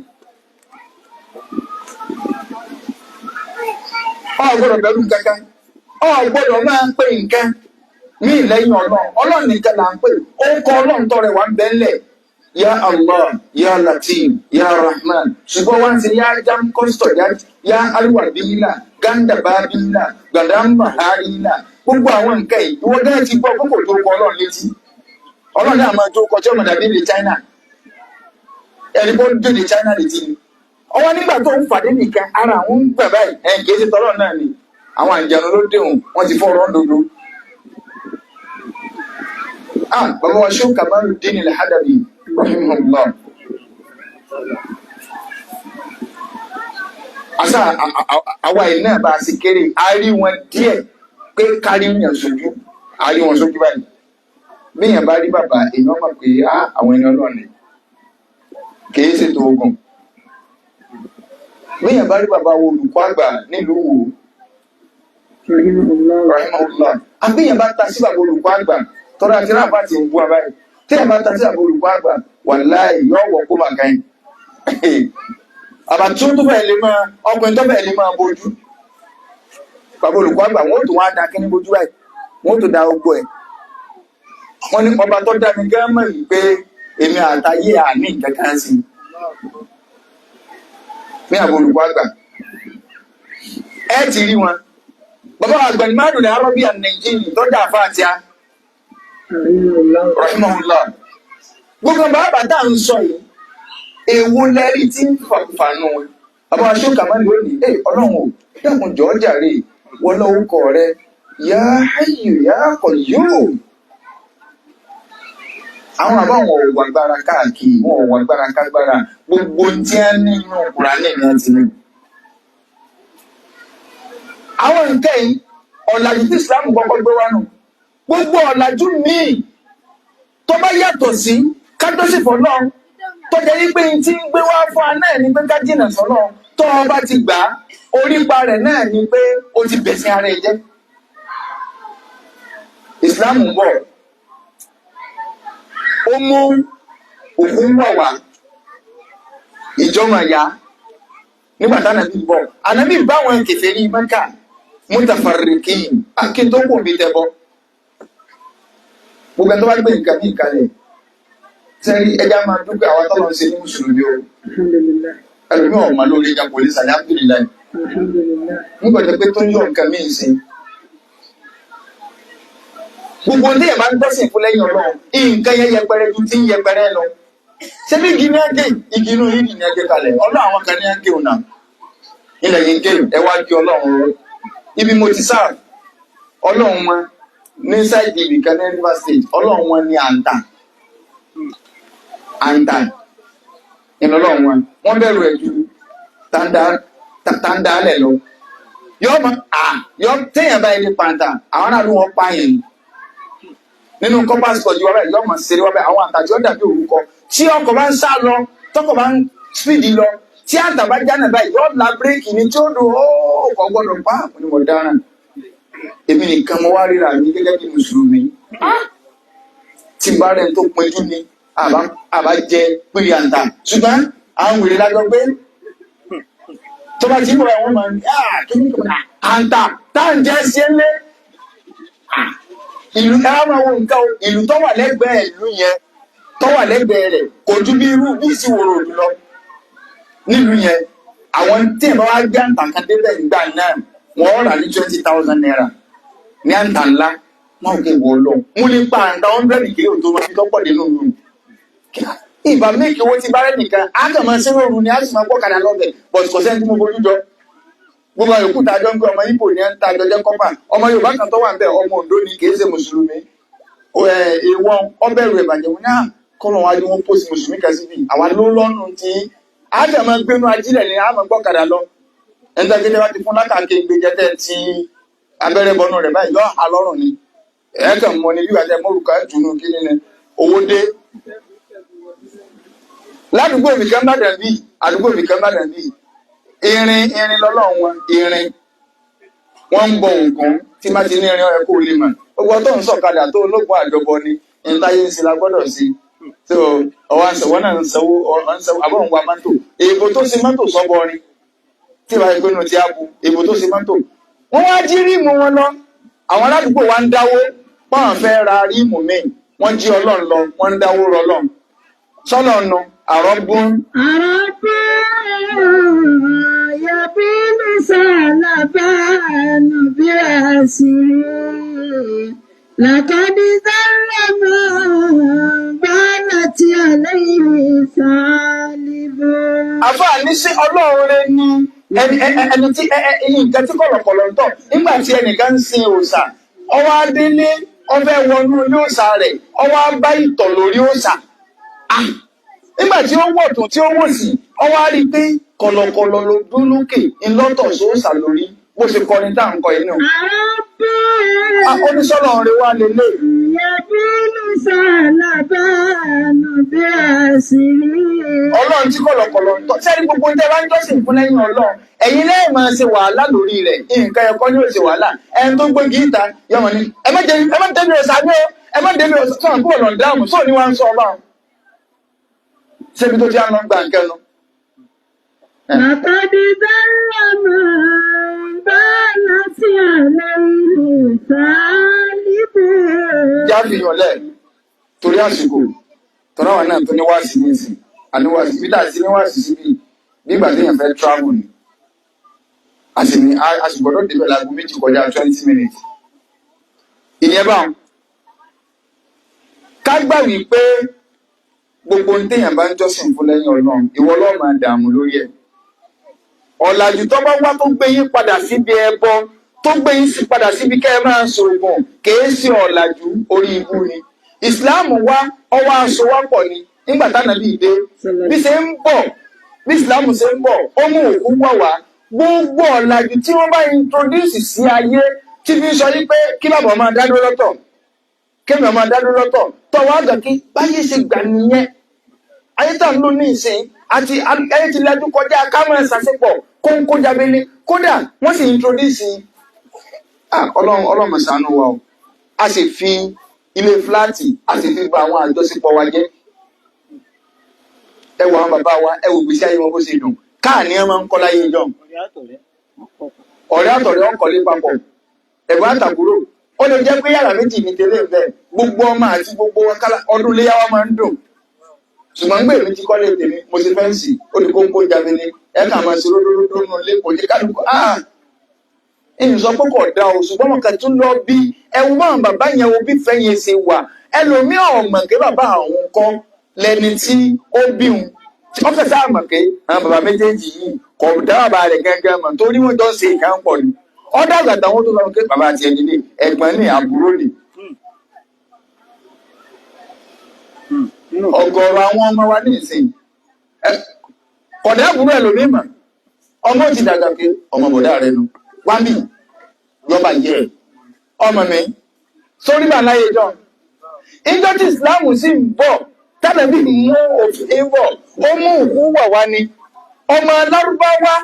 Speaker 2: Ọ gbọ́dọ̀ bẹ̀rù kankan ọ gbọ́dọ̀ máa ń pè nǹkan ní ìlẹ́yìn Ọlọ́run nìkan là ń pè ó kọ Ọlọ́run tọrẹ wà ń bẹ́ńlẹ̀ ya Allah ya Latif ya Rahman ṣùgbọ́n wá ń ṣe ya jam kọ́sítọ̀ ya aliwadila ganda babila gbàdámbà harila gbogbo àwọn nǹkan yìí ìwọ gẹ́gẹ́ ti gbọ́ kókò tó kọ Ọlọ́run létí Ọlọ́run náà máa tó kọjọ́ ọmọdé àbí China ẹni bó ń dé China létí ni ọwọ́ nígbà tó ń fàdé nìkan ara àwọn ń gbà báyìí kìí ṣe tọ́lọ́ náà ni àwọn àjẹun ló déhùn wọ́n ti fọ́ ọ̀rọ̀ dodo. Bàbá wa Sheikh Kamaluddin al-Hadabi rahimahullah àṣà àwa yìí náà bá a sì kéré a rí wọn díẹ̀ pé kárí yàn sójú a rí wọn sójú báyìí bí yàn bá rí bàbá èèyàn mọ̀ pé àwọn ẹni ọlọ́ọ̀ni kìí ṣètò ogun bí yàn bá rí bàbá wo olùkọ́ àgbà nílùú Wò rahimahullah àbí yẹn bá ta sí bàbá olùkọ́ àgbà tọ́lá àti ráàbà ti ń bú abáyé tí yẹn bá ta sí bàbá olùkọ́ àgbà wàláhì yóò wọ̀ kó máa kàn yín àbàtún tó bẹ̀rẹ̀ lè máa ọkùnrin tó bẹ̀rẹ̀ lè máa bójú bàbá olùkọ́ àgbà wọ́n tó wá da kí ní bójú báyìí wọ́n tó da ogbó ẹ̀ wọ́n ní ọba tó dá mi gẹ́mọ̀ yìí pé èmi àtàyé àní kankan sí ní àbá olùkọ́ àgbà ẹ ti rí wọn bàbá àgbà ní márùn ní arọ́bíà nàìjíríà tó dà fàtíà rahimahullah gbogbo bàbá tá à ń sọ yìí èwo lẹ́rí tí ń fànù wọn bàbá aṣọ kàmáà lónìí ọlọ́run ò dákun jọ̀ọ́ jàre wọ́n lọ́wọ́ kọ̀ rẹ yá hayyu yá qayyum àwọn àbá wọn ò wà gbára káàkiri wọn ò wà gbára kágbára gbogbo tí a ní inú Kùránì ní àti ní. àwọn nǹkan yìí ọ̀làjú tí Islam kọ́kọ́ gbé wá nù gbogbo ọ̀làjú míì tó bá yàtọ̀ sí kátólífọ̀ náà tó jẹ́ wípé tí ń gbé wá fún wa náà ni pé ká jìnà sọ́nà tó o bá ti gbà á orípa rẹ̀ náà ni pé o ti bẹ̀sìn ara ẹ̀ jẹ́. Islam ń bọ̀ ó mú òkú wàwà ìjọba ya nígbà tá ànábì bọ̀ ànábì bá wọn kèfèrí Mákà mutafarriqin akíntọ́kù mi tẹ́bọ̀ gbogbo ẹ̀ tó bá gbé nǹkan ní ìkàlẹ̀ sẹ́rí ẹja máa dúpẹ́ àwọn tọ́lọ̀ ń ṣe ní mùsùlùmí o ẹlòmí ọ̀mà lórí ẹja pòlísì alhamdulillah nígbà tó pé tó ń yọ nǹkan mí sí gbogbo ní ẹ̀ máa ń gbọ́sìn fún lẹ́yìn Ọlọ́run nǹkan yẹn yẹpẹrẹ ju tí ń yẹpẹrẹ lọ ṣé bí igi ní ẹgẹ igi inú yìí ní ẹgẹ kalẹ̀ Ọlọ́run àwọn kan ní ẹgẹ òun náà ilẹ̀ yìí ń gé ẹ wá kí Ọlọ́run rọ ibi mo ti sáà Ọlọ́run wọn ní sáìdì ibìkan ní River State Ọlọ́run wọn ní àǹtà ìlọ́lọ́run wọn bẹ̀rù ẹ̀ ju tàǹdà lẹ̀ lọ yọ téèyàn báyìí ní pàǹtà àwọn aráàlú wọn pààyàn nínú compass kọjú wa báyìí yọ mọ̀ ṣeré wa báyìí àwọn àtàjọ dàbí orúkọ tí ọkọ̀ bá ń sá lọ tọkọ̀ bá ń spíìdì lọ tí àǹtà bá jáde báyìí yọ la bírèkì ni tí ó dùn ó kò gbọdọ̀ pa àpò ní mo dáràn èmi nìkan mo wá ríra mi gẹ́gẹ́ bí mùsùlùmí tí bá rẹ̀ tó pinjú ni àbá jẹ pírí àǹtà ṣùgbọ́n àwọn wèrè lájọ pé tó bá ti bọ̀ ẹ̀wọ̀n máa ń àǹtà táǹjẹ́ sí ẹlẹ́ ìlú ẹ̀rọ máa wo nǹkan ìlú tó wà lẹ́gbẹ̀ẹ́ ìlú yẹn tó wà lẹ́gbẹ̀ẹ́ rẹ̀ kò ju bí irú bí ìsìwòrò lọ nílùú yẹn àwọn tí ìbá wá gbé àǹtà kan débẹ̀ nígbà náà wọ́n rà ní 20,000 naira ní àǹtà ńlá wọn kò wọ lọ mo lè pa àǹtà 100 kìló tó máa fi tọ́pọ̀ nínú ìlú ìbá méèkì owó ti bárẹ́ nìkan á kàn máa ṣe rọrùn ni á sì máa gbọ́kadà lọ́bẹ̀ but kò sẹ́ni tí mo fojú jọ gbogbo àyòkú tá a jọ ń gbé ọmọ Ìgbò ní ẹ̀ ń ta àjọjẹ́ kọ́pà ọmọ Yorùbá kan tó wà ń bẹ̀ ọmọ Oǹdó ni kì í ṣe mùsùlùmí ìwọ̀n ọbẹ̀rù ìbàjẹ́ wọn náà kọ́nà wájú wọn pósí mùsùlùmí kan síbi àwa ló lọ́nù tí á kàn máa gbénu ajílẹ̀ ni á máa gbọ́kadà lọ ẹni tó kéde wá ti fún lákàkè gbẹjẹtẹ tí abẹ́rẹ́ bọnú rẹ̀ báyìí yọ àlọ́rùn ni ẹ̀ kàn mọ ni wíwájú ẹ̀ mọ́rùkà ìtùnú kí ni owó dé ládùúgbò mi kan bá dàbí àdúgbò mi kan bá dàbí irin lọ́lọ́run wọn irin wọ́n ń bọ nǹkan tí má ti ní irin ọ̀rẹ́ kó lè mọ̀ gbogbo tó ń sọ̀kadà tó ológun àjọbọ ni ìntayé ń ṣe la gbọ́dọ̀ sí so ọwọ́ náà ń sanwó àbọ̀ ń wa mọ́tò èèbò tó ṣe mọ́tò sọ́bọrin tí ìwà ìpinnu ti á bu èèbò tó ṣe mọ́tò wọ́n wá jí ríìmù wọn lọ àwọn aládùúgbò wa ń dáwó pọ́n fẹ́ ra ríìmù míì wọ́n jí Ọlọ́run lọ wọ́n ń dáwó rọ lọ́run sọ́nà ọ̀nà àrọ́gbọ́n.
Speaker 1: Yàbí ní sàlàbà nàbí àṣírí. Làkàdí sálàmà gbọ́nà tí àlẹ́yìn sálíbò.
Speaker 2: Àfáà ní sí Ọlọ́run rẹ ní ẹni tí nǹkan tí kọ̀lọ̀kọ̀lọ̀ ń tọ̀ nígbà tí ẹnìkan ń sin òòṣà ọwọ́ adélé ọfẹ́ wọnú ilé òòṣà rẹ̀ ọwọ́ abá ìtọ̀ lórí òòṣà. Nígbà tí ó wọ̀ tó tí ó wọ̀ sí ọwọ́ á rí pé kọ̀lọ̀kọ̀lọ̀ ló dún lókè ńlọ́tọ̀ sóòṣà lórí bó ṣe kọrin tá à ń kọ inú. Oníṣọ́nà rẹ̀ wá lélẹ̀.
Speaker 1: Yàbí ní sàlàbà nàbí àṣírí.
Speaker 2: Ọlọ́run ọlọ́run tí kọ̀lọ̀kọ̀lọ̀ ń tọ́ sẹ́ni gbogbo tẹ́ bá ń jọ́sìn fún lẹ́yìn ọlọ́run ẹ̀yin lẹ́yìn máa ṣe wàhálà lórí rẹ̀ nǹkan ẹ̀kọ́ ni ó ṣe wàhálà ẹni tó gbé gíta yọmọ ni ẹ má débi ọ̀sà ní o ẹ má débi ọ̀sà sọ̀rọ̀ kúrò lọ́n dáhùn sóò ní wọ́n ń sọ ọba wọn. ṣébi tó ti á lọ gbà nǹkan nu.
Speaker 1: Àkọ́dí dára máa bá láti àlẹ́ ìsáàlìbò.
Speaker 2: Jáfihàn lẹ̀ torí àsìkò tọ́lá wà náà tó ní wáàsí ní ìsìn àníwáàsí bí dà sí ní wáàsí síbi nígbà téèyàn fẹ́ travel ni àsìgbọ́dọ̀ débẹ̀ láago 2 kọjá 20 minutes. ìyẹn báwọn ká gbà wípé gbogbo ohun téèyàn bá ń jọ́sìn fún lẹ́yìn ọlọ́run ìwọ ọlọ́run máa dààmú lórí ẹ̀. ọ̀làjú tó bá wá tó gbé yín padà síbi ẹbọ tó gbé yín padà síbi kẹ́ ẹ máa ṣògùn kìí ṣe ọ̀làjú orí ibú ni. ìsìláàmù wá ọwọ́ aṣọ wá pọ̀ ni nígbà tánàbí dé bí ìsìláàmù ṣe ń bọ̀ ó mú òkú wọ̀ wá gbogbo ọ̀làjú tí wọ́n bá introduce sí ayé tí fi ń sọ yí pé kí bàbá máa dádúró lọ́tọ̀ kéèyàn máa dádúró lọ́tọ̀ tọ́wọ́ àgbà kí báyé ṣe gbà nìyẹn ayé tá ń lò ní ìsìn àti ayé ti lajú kọjá kámẹ́rà ṣàṣepọ̀ kóńkó jábélé kódà wọ́n sì introduce ọlọ́run ṣàánú wa o a sì fi ilé fúláàtì a sì fi ba àwọn àjọṣepọ̀ wa jẹ́ ẹ wo àwọn bàbá wa ẹ wo gbèsè ayé wọn bó ṣe dùn káà ní ẹ máa ń kọ́ láyé ìjọ ọ̀rẹ́ àtọ̀rẹ́ ọkọ̀lé papọ̀ ẹ̀gbọ́n àtàkùrò ó lè jẹ́ pé yàrá méjì ní tẹ́lẹ̀ bẹ́ẹ̀ gbogbo ọmọ àti gbogbo ọdún léyà wa máa ń dùn ṣùgbọ́n gbé mi ti kọ́ lé tèmi mo ti fẹ́ǹsì ó ní kóńkó jábélé ẹ kà máa ṣe lódódó nù lé kò ní kálukú èyí sọ pé kò dá o ṣùgbọ́n wọn kà tún lọ bí ẹwù bá àwọn bàbá yẹn wo bí fẹ́ yẹn ṣe wà ẹlòmíì ọ̀mọ̀ pé bàbá àwọn kọ́ lẹni tí ó bí wọn wọ́n fẹ́ sáà mọ̀ pé àwọn bàbá méjèèjì yìí kò dá bàbá rẹ̀ gángan mọ̀ torí wọ́n jọ ń ṣe nǹkan pọ̀ ni ọ̀dà àgbàdo àwọn tó lọ pé bàbá àti ẹni lé ẹ̀gbọ́n ní àbúrò ni. ọ̀gọ̀rọ̀ àwọn ọmọ wa ní ìsìn kọ̀dà àbúrò ẹlòmíì mọ̀ ọmọ ti dàgbà pé ọmọ bọ̀dá rẹ̀ nu wámi yọba jẹ ọmọ mi sórí bà láyé jọ ìjọ tí ìsìláàmù sì ń bọ̀ tàbí mú òfin bọ̀ ó mú òkú wà wá ni ọmọ lárúbáwá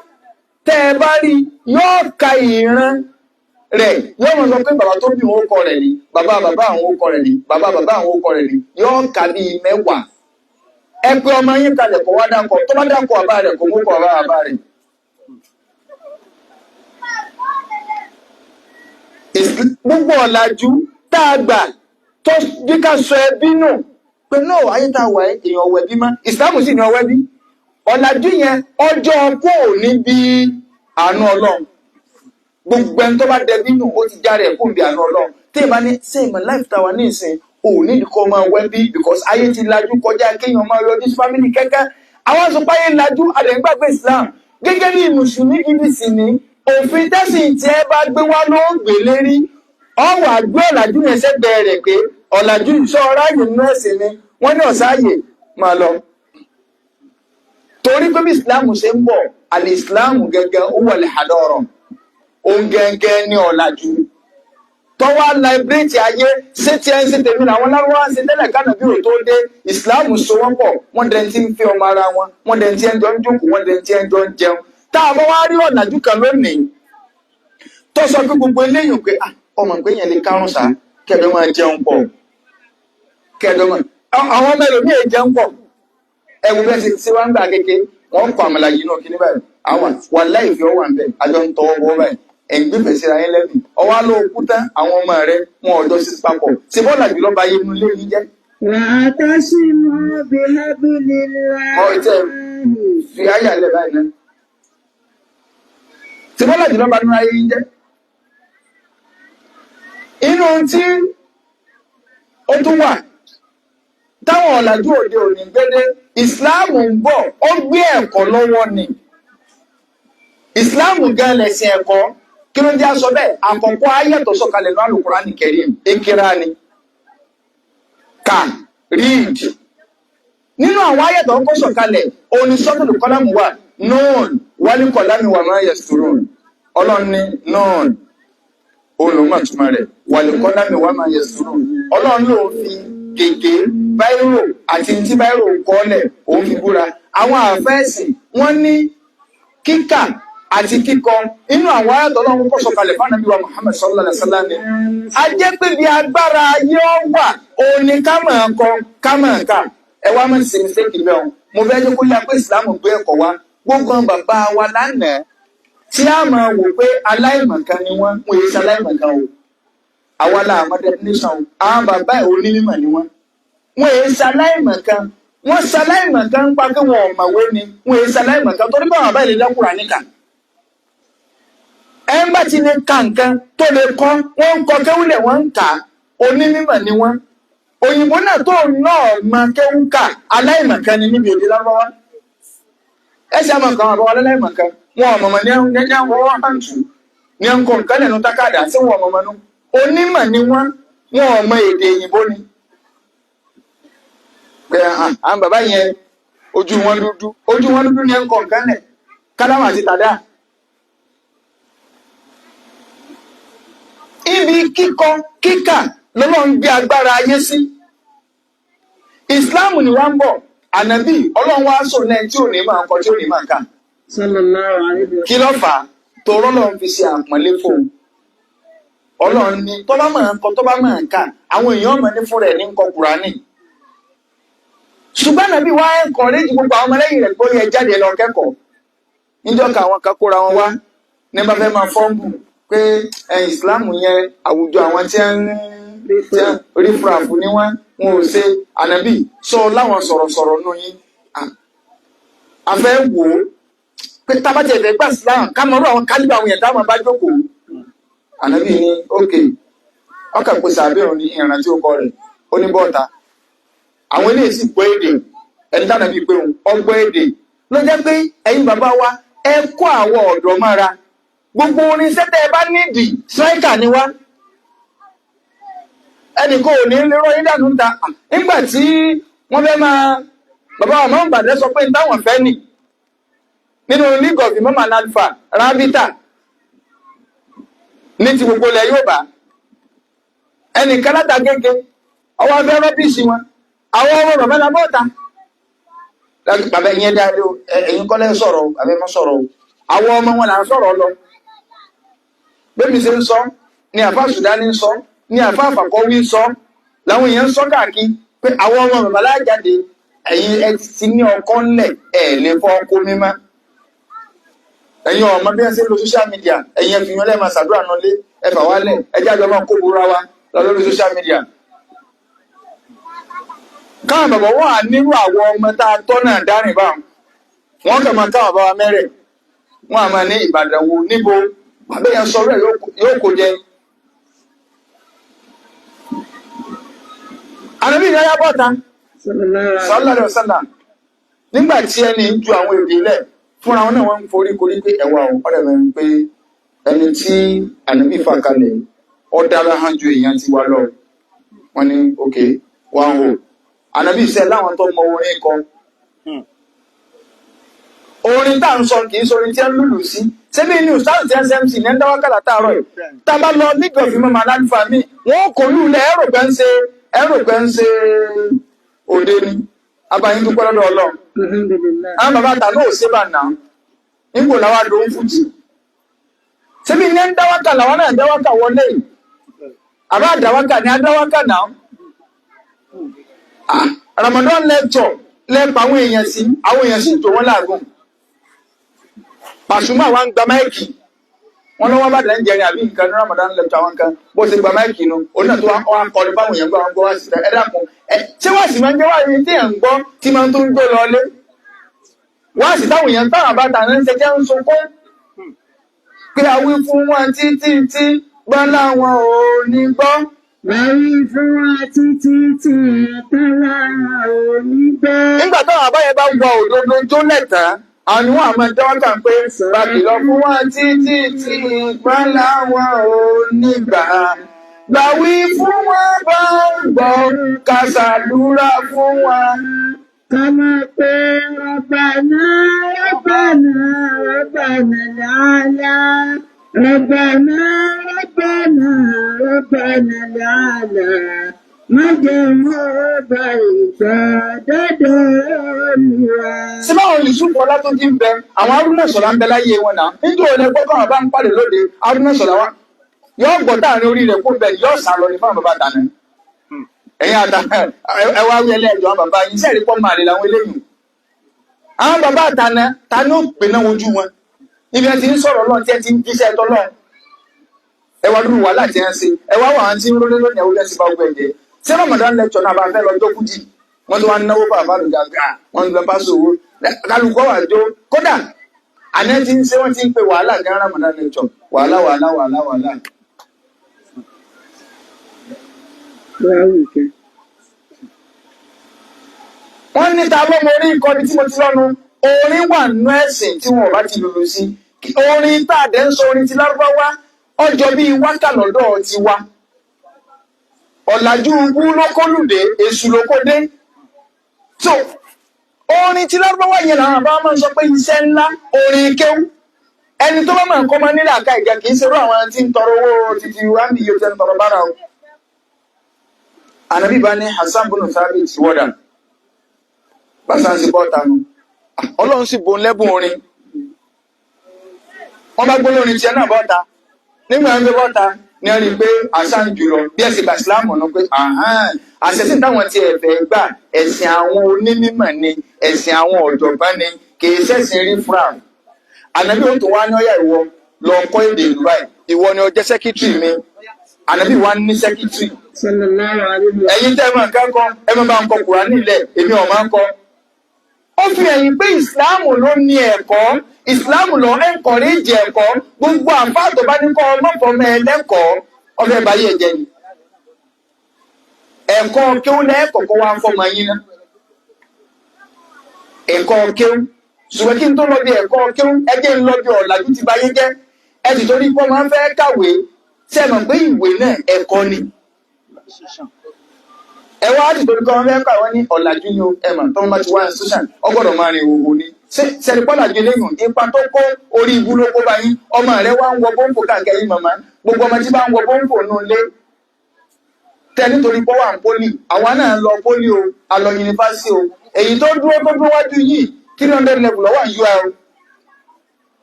Speaker 2: tẹ́ ẹ bá rí yóò ka ìran rẹ̀ yóò mọ̀ sọ pé bàbá tó bí wọn ó kọ rẹ̀ ni bàbá bàbá àwọn ó kọ rẹ̀ ni bàbá bàbá àwọn ó kọ rẹ̀ ni yóò ka bíi 10 ẹ pé ọmọ yín kalẹ̀ kó wá dákọ̀ tó bá dákọ̀ bàbá rẹ̀ kò mú kọ̀ bàbá rẹ̀. gbogbo ọ̀làjú tá a gbà tó bí ká sọ ẹbí nù pé náà ayé tá a wà èèyàn ọ̀wẹ̀ bí má ìsìlámù sì ní ọwẹ́ bí ọ̀làjú yẹn ọjọ́ kó ní bí àánú ọlọ́run gbogbo ẹni tó bá dẹbí nù ó ti járe ẹ̀kú bí àánú ọlọ́run tí ìbá ní same life tá a wà ní ìsìn ò ní ìdíkọ́ máa wẹ́ bí because ayé ti lajú kọjá kéèyàn máa yọjú sí family kẹ́kẹ́ àwọn sọ pé ayé lajú àdẹ̀gbàgbé Islam gẹ́gẹ́ bí mùsùlùmí gidi sì ní òfin tẹ́sìn tí ẹ bá gbé wá ló ń gbé lérí ọwọ́ àgbé ọ̀làjú yẹn sẹ́gbẹ̀ẹ́ rẹ̀ pé ọ̀làjú ìṣọ́ ọ̀ráyè nínú ẹ̀sìn ni wọ́n ní ọ̀sáyè máa lọ. torí pé bí ìsìláàmù ṣe ń bọ̀ àlè ìsìláàmù gẹ́gẹ́ ó wọlé àdọ́rọ̀ òun gẹ́gẹ́ ní ọ̀làjú tọ́wọ́ láìbírètì ayé ṣé tí ẹ ń ṣe tèmi làwọn lárúbáwá ṣe tẹ́lẹ̀ kánà bí ò tó dé ìsìláàmù so wọ́n pọ̀ wọ́n dẹ̀ ti ń fi ọmọ ara wọn wọ́n dẹ̀ ti ń jọ ń jókòó wọ́n dẹ̀ ti ń jọ ń jẹun tá a bá wá rí ọ̀làjú kan lónìí tó sọ pé gbogbo eléyìí pé ọmọ ìpé yẹn lè kárùn sá kẹ́ẹ̀dọ́ máa jẹun pọ̀ kẹ́ẹ̀dọ́ máa àwọn ọmọ ẹlòmíì jẹun pọ̀ ẹ̀wù bẹ́ẹ̀ sì sí wá ń gbà kéke wọ́n kọ àmàlà yìí náà kíní báyìí àwọn wà láì fi ọwọ́ àǹbẹ̀ àjọ ń tọwọ́ bọ́ báyìí ẹ̀gbẹ́ fèsì ra yín lẹ́nu ọwọ́ ló kú tán àwọn ọmọ rẹ wọn ọjọ́ sí papọ̀ ṣe bọ́ọ̀lù àjùlọ bá yé inú ilé yìí jẹ́.
Speaker 1: wa'tasimu bihablillahi.
Speaker 2: ọ̀tẹ̀ fi ayé àlẹ́ báyìí náà ṣe bọ́ọ̀lù àjùlọ bá nínú ayé yìí jẹ́. inú tí ó tún wà táwọn ọ̀làjú òde òní gbédé ìsìláàmù ń bọ̀ ó gbé ẹ̀kọ́ lọ́wọ́ ni ìsìláàmù gan lẹ̀sìn ẹ̀kọ́ kí ló jẹ́ aṣọ bẹ́ẹ̀ àkọ́kọ́ ayẹ̀tọ̀ sọ̀kalẹ̀ ní Al-Qur'ani Karim ekera ni ka read nínú àwọn ayẹ̀tọ̀ ń kọ́ sọ̀kalẹ̀ òní suratul Qalam wà Nun wal qalami wa ma yasturun ọlọ́run ní Nun olùmọ̀túnmọ̀ rẹ̀ wal qalami wa ma yasturun ọlọ́run ló fi gègé báírò àti tí báírò kọ́lẹ̀ òun fi búra àwọn àfẹ́sìn wọ́n ní kíkà àti kíkọ inú àwọn ayatọ̀ Ọlọ́run kọ́ sọ̀kalẹ̀ fún Ànábì wa Muhammad sallallahu alaihi wasallam. A jẹ́ pé bí agbára yóò wà òní ká máa kọ ká máa kà ẹ wá mọ̀ sí mistake bẹ́ẹ̀ o mo fẹ́ jẹ́ kó yá pé ìsìlámù gbé ẹ̀kọ́ wa gbogbo bàbá wa lánàá tí a máa wò pé aláìmọ̀kan ni wọ́n yé sí aláìmọ̀kan o àwa la àmọ́ definition o àwọn bàbá ẹ̀ onímọ̀ ni wọ́n yé sí aláìmọ̀kan wọ́n sí aláìmọ̀kan ń pa pé wọn ò mọ̀wé ni wọ́n yé sí aláìmọ̀kan torí báwọn bàbá ìlẹ̀ dákúrà níkà ẹ̀ ń bá ti lè ka nǹkan tó lè kọ́ wọ́n ń kọ́ kéwúlẹ̀ wọ́n ń kà onímọ̀ ni wọ́n òyìnbó náà tó náà máa kéwú kà aláìmọ̀kan ni níbi èdè lárúbáwá ẹ ṣe àmọ̀ kan àbọ̀ aláìmọ̀kan wọn ò mọ̀mọ̀ ní àwọn hàǹtù ní ẹnkọ̀ nǹkan lẹ́nu tákàdá sí wọn mọ̀mọ̀ nú onímọ̀ ni wọ́n wọn ò mọ èdè òyìnbó ni pé àwọn bàbá yẹn ojú wọn dúdú ní ẹnkọ̀ nǹkan lẹ̀ kálámà àti tàdá ibi kíkọ kíkà lọ́nà ń gbé agbára ayé sí ìsìláàmù ni wọ́n ń bọ̀ ànábì ọlọ́run wá sọ lẹ́yìn tí ò ní máa kọ tí ò ní máa kà kí ló fà á torọ́ lọ́run fi ṣe àpọ́nlé fún un ọlọ́run ní tó bá máa kọ tó bá máa kà àwọn èèyàn mọ̀ ní fún rẹ̀ ní kọ Kùránì ṣùgbọ́n ànábì wá encourage gbogbo àwọn ọmọlẹ́yìn rẹ̀ pé ó yẹ jáde lọ kẹ́kọ̀ọ́ níjọ́ ka àwọn kan kóra wọn wá ní bá fẹ́ máa fọ́ǹbù pé ìsìláàmù yẹn àwùjọ àwọn tí ń rí fúrafú ní wọn ò ṣe ànábì sọ láwọn sọ̀rọ̀sọ̀rọ̀ nù yín àfẹ́ wò ó pé tábàtì ẹ̀fẹ̀ gbà síláàmù ká mọ̀ ọ́rọ̀ àwọn kálíbà àwọn yẹn táwọn bá jókòó ànábì ní ókè ọkà pèsè àbẹ̀rùn ní ìrìnà tí ó kọ rẹ̀ ó ní bọ́ọ̀ta àwọn ilé sì gbọ́ èdè ẹni tánàbí pé ọgbọ́ èdè ló jẹ́ pé ẹ̀yin bàbá wa ẹ kó àwọn ọ̀dọ́ mára gbogbo orin sẹ́tẹ̀ ẹ bá nídìí striker ni wá ẹnì kò ní lérò yín dànù ta nígbà tí wọ́n fẹ́ máa bàbá wa máa ń bàdẹ́ sọ pé táwọn fẹ́ nì nínú league of imam and alpha rabita ní ti gbogbo ilẹ̀ Yorùbá ẹnì kan láta gẹ́gẹ́ ọwọ́ abẹ́ rọ́bìsì wọn àwọn ọmọ bàbá la bọ́ta bàbá ìyẹn dáadé o ẹ̀yin kọ́lẹ́ sọ̀rọ̀ àbẹ́ mọ́ sọ̀rọ̀ o àwọn ọmọ wọn là ń sọ̀rọ̀ lọ bẹ́ẹ̀ni ṣe ń sọ ni àfá Sùdánì ń sọ ni àfá àfàkọ́wí ń sọ làwọn èèyàn ń sọ káàkiri pé àwọn ọmọ bàbá lájáde ẹ̀yin ẹ ti ní ọkọ́ ńlẹ̀ ẹ̀ lè fọ́ ọkọ́ mímá ẹ̀yin ọmọ bí wọ́n ṣe ń lo social media ẹ̀yin ẹ̀fìn yẹn lẹ́ẹ̀ma ṣàdúrà náà lé ẹ̀fà wálẹ̀ ẹjẹ́ àjọ máa kó búra wa lọ lórí social media káwọn bàbá wọn à nírú àwọn ọmọ tá a tọ́ náà dárìn báwọn wọn kàn máa káwọn bàbá mẹ́rẹ̀ wọn à máa ní Ìbàdàn wo níbo bàbá yẹn sọ rẹ̀ yóò kó jẹ ànábì ní ayá bọ́ta sallallahu alaihi wasallam nígbà tí ẹni ju àwọn èdè lẹ̀ fúnra wọn náà wọ́n ń forí korí pé ẹwà ọ̀rẹ́ mẹ́rin pé ẹni tí ànábì fà kalẹ̀ ó dára hàn ju èèyàn ti wá lọ wọ́n ní òkè wọ́n hò ànábì iṣẹ́ láwọn tó mọ orin kan orin tá à ń sọ kì í sọrin tí ẹ ń lùlù sí sẹ́bí ní ìsáàtì tí smc ní ń dáwọ́ kàlà táàrọ̀ yìí tábà lọ nígbà òfin mọ́mọ́ aláǹfà mi wọ́n kò lù lẹ̀ ẹ̀rọ pẹ́ ń ṣe òde ni abayín dúpẹ́ lọ́dọ̀ Ọlọ́run àwọn bàbá ta náà ò ṣe bà náà nígbò làwọn àdó ń fújì sẹ́bí ní ń dáwọ́ kà làwọn náà dáwọ́ kà wọlé yìí àbá àdáwọ́ kà ní adáwọ́ kà náà Ramadan lecture lẹ́pàá àwọn èèyàn sì tó wọ́n láàgùn Pasuma wa ń gba máìkì wọn lọ́wọ́ bá dẹ̀ ń jẹrin àbí nǹkan ní Ramadan lecture àwọn kan bó ṣe gba máìkì nu òun náà tó wá kọrin fáwọn èèyàn gbọ́ àwọn gbọ́ wá sí ẹ dákun ṣé wá sì máa ń jẹ́ wá ní tí ẹ̀ ń gbọ́ tí máa ń tó ń gbé lọlé wá sì táwọn èèyàn táwọn àbáta ní ṣe jẹ́ ń sunkún pé àwí fún wọn títí gbọ́ láwọn ò ní gbọ́.
Speaker 1: Àwí fún wọn títí gbọ́ láwọn ò ní gbọ́.
Speaker 2: Nígbà táwọn àbáyẹ bá wọ òdodo tó lẹ̀tà àwọn wọn àmọ́ dáwọ́kà pé bàbí lọ fún wọn títí gbọ́ láwọn ò ní gbà. Gbàwí fún wọn bá ń gbọ́ kàṣàdúrà fún wọn.
Speaker 1: Kama pé Rabbana Rabbana Rabbana la'ala Rabbana Rabbana Rabbana la'ala má jẹ́ mọ́ bá ìgbà dọ́dọ̀ Olúwa.
Speaker 2: Ṣé báwọn Yusuf Ọlá tó ti ń bẹ àwọn Haruna Sọlá ń bẹ láyé wọn náà níjọ́ òní ẹgbẹ́ kan bá ń pàdé lóde Haruna Sọlá wa yóò gbọ́ dáàrin orí rẹ̀ kó bẹ̀ yóò sá lọ ní fáwọn bàbá dáná ẹ̀yin àtàná ẹ wá wí ẹlẹ́jọ́ àwọn bàbá yìí sẹ́ẹ̀rí pọ́ máa lè làwọn eléyìí àwọn bàbá àtàná ta ni ó gbé náà ojú wọn ibi ẹ ti ń sọ̀rọ̀ lọ́n tí ẹ ti ń jíṣẹ́ tọ́lọ́ ẹ wá dúró wàhálà tí ẹ ń ṣe ẹ wá wà á ti ń rólé lónìí ẹwúrẹ́ sí bá gbẹ̀ jẹ́ ṣé Ramadan lecture náà bá fẹ́ lọ jókòó jì wọ́n ti wá náwó bàbá lòdì àgbà wọ́n ń lọ bá sòwò kálukọ́ wà jó kódà àná ti ń ṣe wọ́n ti ń pe wàhálà ní Ramadan lecture wàhálà. Wọ́n ní ta ló mọ orí ìkọ́ni tí mo ti lọ́nu orin wà nínú ẹ̀sìn tí wọn ò bá ti lùlù sí orin tá a dẹ̀ ń sọ orin ti Lárúbáwá ọjọ́ bíi wákà lọ́dọ̀ ti wa ọ̀làjú wú ló kólùdé èṣù ló kó dé so orin ti Lárúbáwá yẹn làwọn àbá máa ń sọ pé iṣẹ́ ńlá orin kéwú ẹni tó bá máa ń kọ́ máa nílẹ̀ àká ìjà kì í ṣerú àwọn tí ń tọrọ owó títí wá ní iye tẹ́ ń tọrọ bára o. Ànábì bá ní Hasan bunu Thabit wọ́dà bàtà sí bọ́ta nu Ọlọ́run sì bon lẹ́bùn orin wọ́n bá gbóló orin tiẹ̀ náà bọ́ta nígbà wọn gbé bọ́ta ní ọ rí i pé Hasan jùlọ bí ẹ̀sìn gba Islam ọ̀nà pé àṣẹ̀sìn táwọn ti ẹ̀fẹ̀ gbà ẹ̀sìn àwọn onímọ̀ ni ẹ̀sìn àwọn ọ̀jọ̀gbọ́n ni kì í ṣẹ̀sìn rí fúra Ànábì ó tó wá ní ọ̀yà ìwọ lọ kọ́ èdè ìlú báyìí ìwọ ni ó jẹ́ sẹ́kítírì mi Ànábì wá ní sẹ́kítírì ẹ̀yin tẹ́ ẹ máa kẹ́kọ̀ọ́ ẹ máa bá ń kọ Kùránì nílẹ̀ èmi ọ̀ máa ń kọ. Ó fi ẹ̀yìn pé ìsìláàmù ló ní ẹ̀kọ́ ìsìláàmù ló encourage ẹ̀kọ́ gbogbo àǹfààní tó bá ní kọ́ ọmọkùnrin ẹlẹ́kọ̀ọ́ ọbẹ̀ ìbáyé ẹ̀jẹ̀ ni. Ẹ̀kọ́ kéwú lẹ́ẹ̀kọ̀kọ́ wá ń fọmọ yín ná. Ẹ̀kọ́ kéwú ṣùgbọ́n kí n tó lọ bí ẹ̀kọ́ kéwú ẹgbẹ́ ń lọ bí ọ̀làjú ti báyé jẹ́ ẹ sì torí pé wọ́n fẹ́ kàwé sẹ́mọ̀ pé ìwé náà ẹ̀kọ́ ni. Ẹ wá ti torí kan fẹ́ kàwé ní ọ̀làjú ni ẹ̀mọ̀ tó ń bá ti wá institution ọgbọ́dọ̀ máa rin òwò ni. Sẹ́nipọ́làjú lẹ́yìn ipa tó kó orí ibú ló kó bá yín ọmọ rẹ̀ wá ń wọ bọ́ǹkò káàkiri yín màmá gbogbo ọmọ tí bá ń wọ bọ́ǹkò nù lé tẹ nítorí pé wà ń pólì àwa náà lọ pólì o a lọ yunifásitì o èyí tó dúró wájú yìí 300 level lọ́wọ́ à ń UI o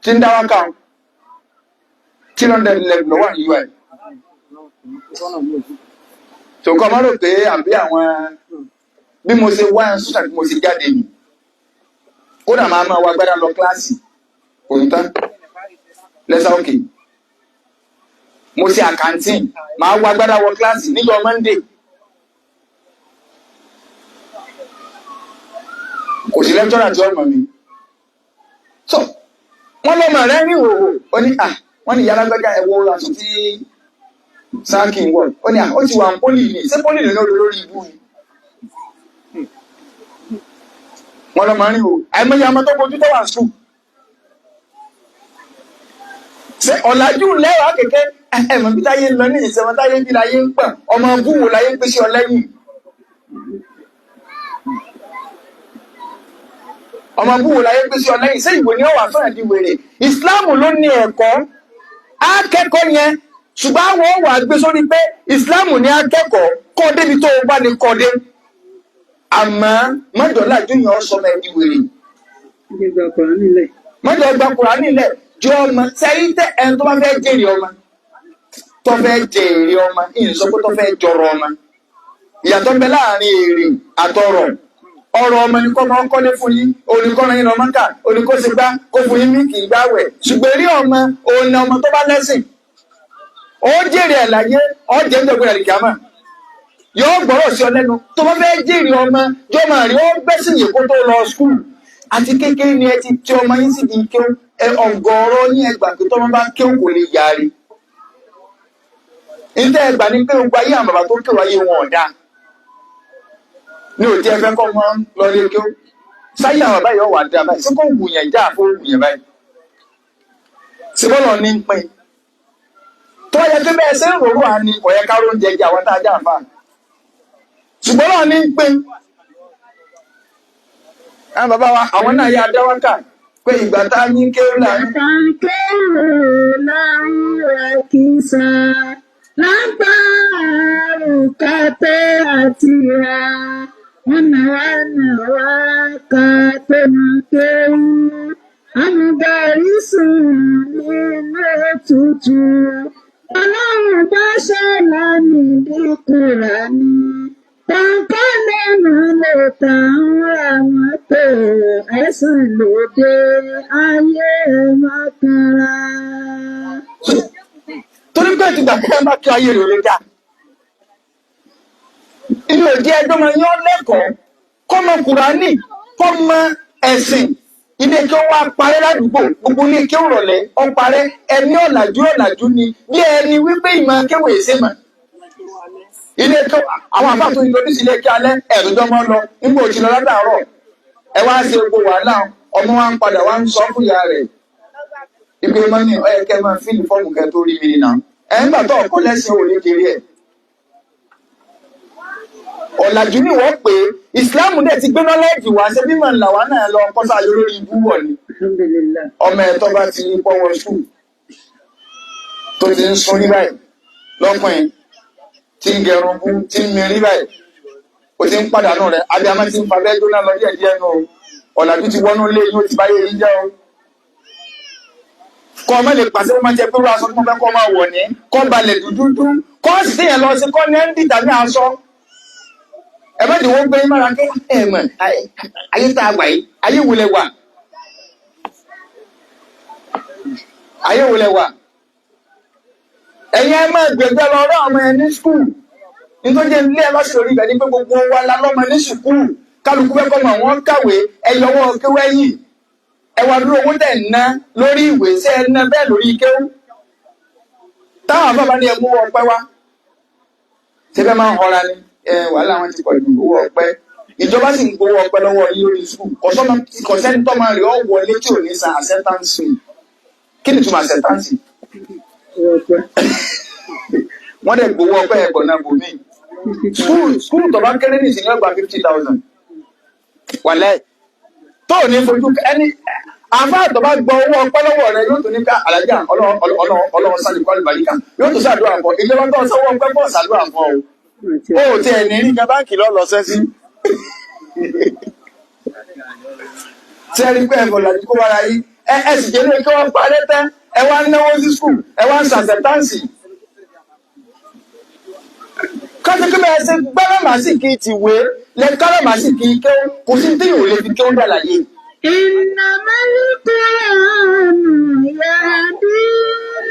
Speaker 2: tí ń dá wákà o 300 level lọ́wọ́ à ń UI. Tòkọ́ máa rò pé àbí àwọn bí mo ṣe wá ṣúṣà bí mo ṣe jáde nì kódà máa wá gbádá lọ kíláàsì òǹtán lẹ́sà òkè mo ṣe àkántìn máa wá gbádá wọ kíláàsì níjọ́ Monday kò sí lẹ́kítọ́rà tí ọmọ mi so wọ́n lọ́mọ rẹ̀ ní ìhòòhò ó ní wọ́n ní yàrá gbẹ́gà ẹ̀wọ̀ aṣọ tí sáàkì wọ̀ ó ní ó ti wà ń pólì ní ṣé pólì lè lórí lórí ibú ni wọ́n lọ́mọ rí o àìmọye ọmọ tó kojú tó wà sùn ṣé ọ̀làjú lẹ́wàá kẹ̀kẹ́ ẹ̀mọ̀ bí táyé ń lọ ní ìṣẹ̀wọ̀n táyé ń bí láyé ń pọ̀ ọmọ búwo láyé ń pèsè ọlẹ́yìn ọmọ búwo láyé ń pèsè ọlẹ́yìn ṣé ìwé ni ó wà fún ẹ̀dí wèrè ìsìláàmù ló ní ẹ̀kọ́ akẹ́kọ̀ọ́ yẹn ṣùgbọ́n àwọn ó wà gbé sórí pé ìsìláàmù ní akẹ́kọ̀ọ́ kọ́ débi tó o bá ní kọ́ dé àmọ́ mọ́jọ́lá júyàn ọ̀sọ́mọ ẹ̀dí wèrè mọ́jọ́ gba Kùránì nílẹ̀ jọ ọmọ sẹ́yìn tẹ ẹni tó bá fẹ́ jèrè ọmọ tó fẹ́ jèrè ọmọ ìyẹnsọ pé tó fẹ́ jọrọ ọmọ ìyàtọ̀ ń bẹ láàrin èrè àtọrọ̀ ọrọ̀ ọmọ ní kọ́ máa ń kọ́lé fún yín oníkọ́ran yín lọ́mọ ká oníkóṣe gbá kó fún yín ní kì í gbáwẹ̀ ṣùgbọ́n eré ọmọ òun ọmọ tó bá lẹ́sìn ó jèrè ẹ̀ láyé ó jẹ́ ń dọ̀gbẹ́ àlìkàmà yóò gbọ́rọ̀ sí ọ lẹ́nu tó bá fẹ́ jèrè ọmọ yóò máa rí ó gbẹ́sìn yìí kó tó lọ skul àti kékeré ni ẹ ti tí ọmọ yín sì di kéw ọgọ́rọ̀ yín ẹgbà pé tọ́mọ bá kéw kò lè yàrí níta ẹgbà ní pé gbogbo ayé àwọn bàbá tó kéw ayé wọn ọ̀dà ní òtí ẹfẹ́ kọ́ mọ́ lọ lé kéw sáyé àwọn bàbá yìí ọ̀wà dá báyìí sí kò wù yẹn já àfọ wù yẹn báyìí sí bọ́lọ̀ ní pín tó yẹ kí bẹ́ẹ̀ ṣe ń rorò àní ọ̀yẹ́ káró ń jẹjẹ àwọn tá a já àfà ṣùgbọ́n náà ní pín àwọn bàbá wa àwọn náà yá dáwọ́kà pé ìgbà tá a ní kéwù là ń
Speaker 1: kéwù là ń rẹ̀ kí sá lágbàárù kàtó àti ra wọnàwánàwá kàtó nàkéwú àmúdarí sùn nínú òtútù ọlọ́run bá ṣẹlá nídìí Kùránì tàǹkọ́ lẹ́nu lè tàn ra mọ́tò ẹ̀sùn lòdì ayé mọ́kànlá.
Speaker 2: torí pé ti gbàgbé bá kí ayé rẹ̀ lè dá inú òjì ẹjọ́ máa yán lẹ́kọ̀ọ́ kọ́ mọ Kùránì kọ́ mọ ẹ̀sìn ilé kí ó wá parẹ́ ládùúgbò gbogbo ilé kí ó rọ̀lẹ́ ó parẹ́ ẹni ọ̀làjú ni bí ẹni wípé ìmọ̀ akéwì èsè mọ̀ ilé kí àwọn àbá tó ń lọ ní sílé kí alẹ́ ẹ̀rùjọ́ mọ́ lọ nígbà òjì lọ látàárọ̀ ẹ wá ṣe gbogbo wàhálà ọmọ wa ń padà wá ń sọ fún ìyá rẹ̀ ìpè mọ́ni ọ̀yẹ́kẹ́ máa fíìlì fọ́ọ̀mù kẹ́ tó rí mi nà ẹ̀ ń gbà tó ọ̀kọ́ lẹ́sìn òní kiri ẹ̀ ọ̀làjú ni wọ́n pè é ìsìláàmù dẹ̀ ti gbé nọ́lẹ́ẹ̀jì wá ṣe bí màá làwa náà lọ kọ́sà lórí ibú wọ̀ ni ọmọ ẹ̀ tó bá ti pọ́wọ́ sùn tó ti ń sún ní báyìí lọ́kùnrin tí ń gẹrun bú tí ń mirí báyìí ó ti ń pàdánù rẹ̀ abiyamọ ti ń fa bẹ́ẹ̀ jóná lọ díẹ̀ díẹ̀ nù ọ̀làjú ti wọnú ilé yóò ti báyé yìí jẹ́ o kọ́ ọmọ lè pàṣẹ wọ́n máa jẹ pé wọ́n aṣọ tó fẹ́ kọ́ máa wọ̀ ní kọ́ balẹ̀ dúdú kọ́ sì téèyàn lọ sí kọ́ ní ẹ́ ń dìtà ní aṣọ ẹ̀bẹ́ tí wọ́n gbé mára kí ẹ̀mọ̀ ayé tá a gbà yìí ayé wo lẹ wà ayé wo lẹ wà ẹ̀yin ẹ máa gbẹ̀gbẹ́ lọ rán ọmọ ẹ ní skul nítorí ilé ẹ lọ́sẹ̀ lórí ibẹ̀ ní pé gbogbo wa la lọ́mọ ní sùkúù kálukú fẹ́ kọ́mọ àwọn kàwé ẹ̀yọwọ́ kéwẹ́yìn ẹwà dúró owó tẹ̀ ń ná lórí ìwé sí ẹ ná bẹ́ẹ̀ lórí kéwú táwọn àbábá ní ẹmú ọpẹ́ wá ṣé fẹ́ máa ń họra ni wàhálà wọn ti pọ̀ ju owó ọpẹ́ ìjọba sì ń gbowó ọpẹ́ lọ́wọ́ yín lórí skul kọ̀sẹ́ńtọ́ máa rí ọ wọlé tí ò ní san acceptance fee kí ni túmọ̀ acceptance wọ́n dẹ̀ gbowó ọpẹ́ ẹ̀gbọ́n náà bò mí skul tó bá kéré ní ìsìn yóò gba 50,000 wàlẹ́ tó ní fojú ẹni àfa àtọ́ bá gbọ́ owó ọpẹ́ lọ́wọ́ rẹ yóò tó ní ká alájà ọlọ́run sáré kọ́lù bàríkà yóò tó ṣàdúrà fún ìjọba tó sọ́wọ́ ọpẹ́ bọ́ ṣàdúrà fún ọ ó ti ẹ̀ ní rí ká báńkì lọ́lọ́ sẹ́sí tí ẹ rí pé ẹ̀fọ́ làjú kó wára yí ẹ sì jẹ́ lé kí wọ́n parẹ́ tẹ́ ẹ wá ń náwó sí skul ẹ wá ń ṣàṣẹ̀táǹsì kọ́sí bẹ́ẹ̀ ṣe gbẹ́rẹ́màsíkì ti wé lẹ kárẹ́màsíkì ké kò sí tí yóò lè fi ké ó dàlàyé.
Speaker 1: إنما القرآن يهدي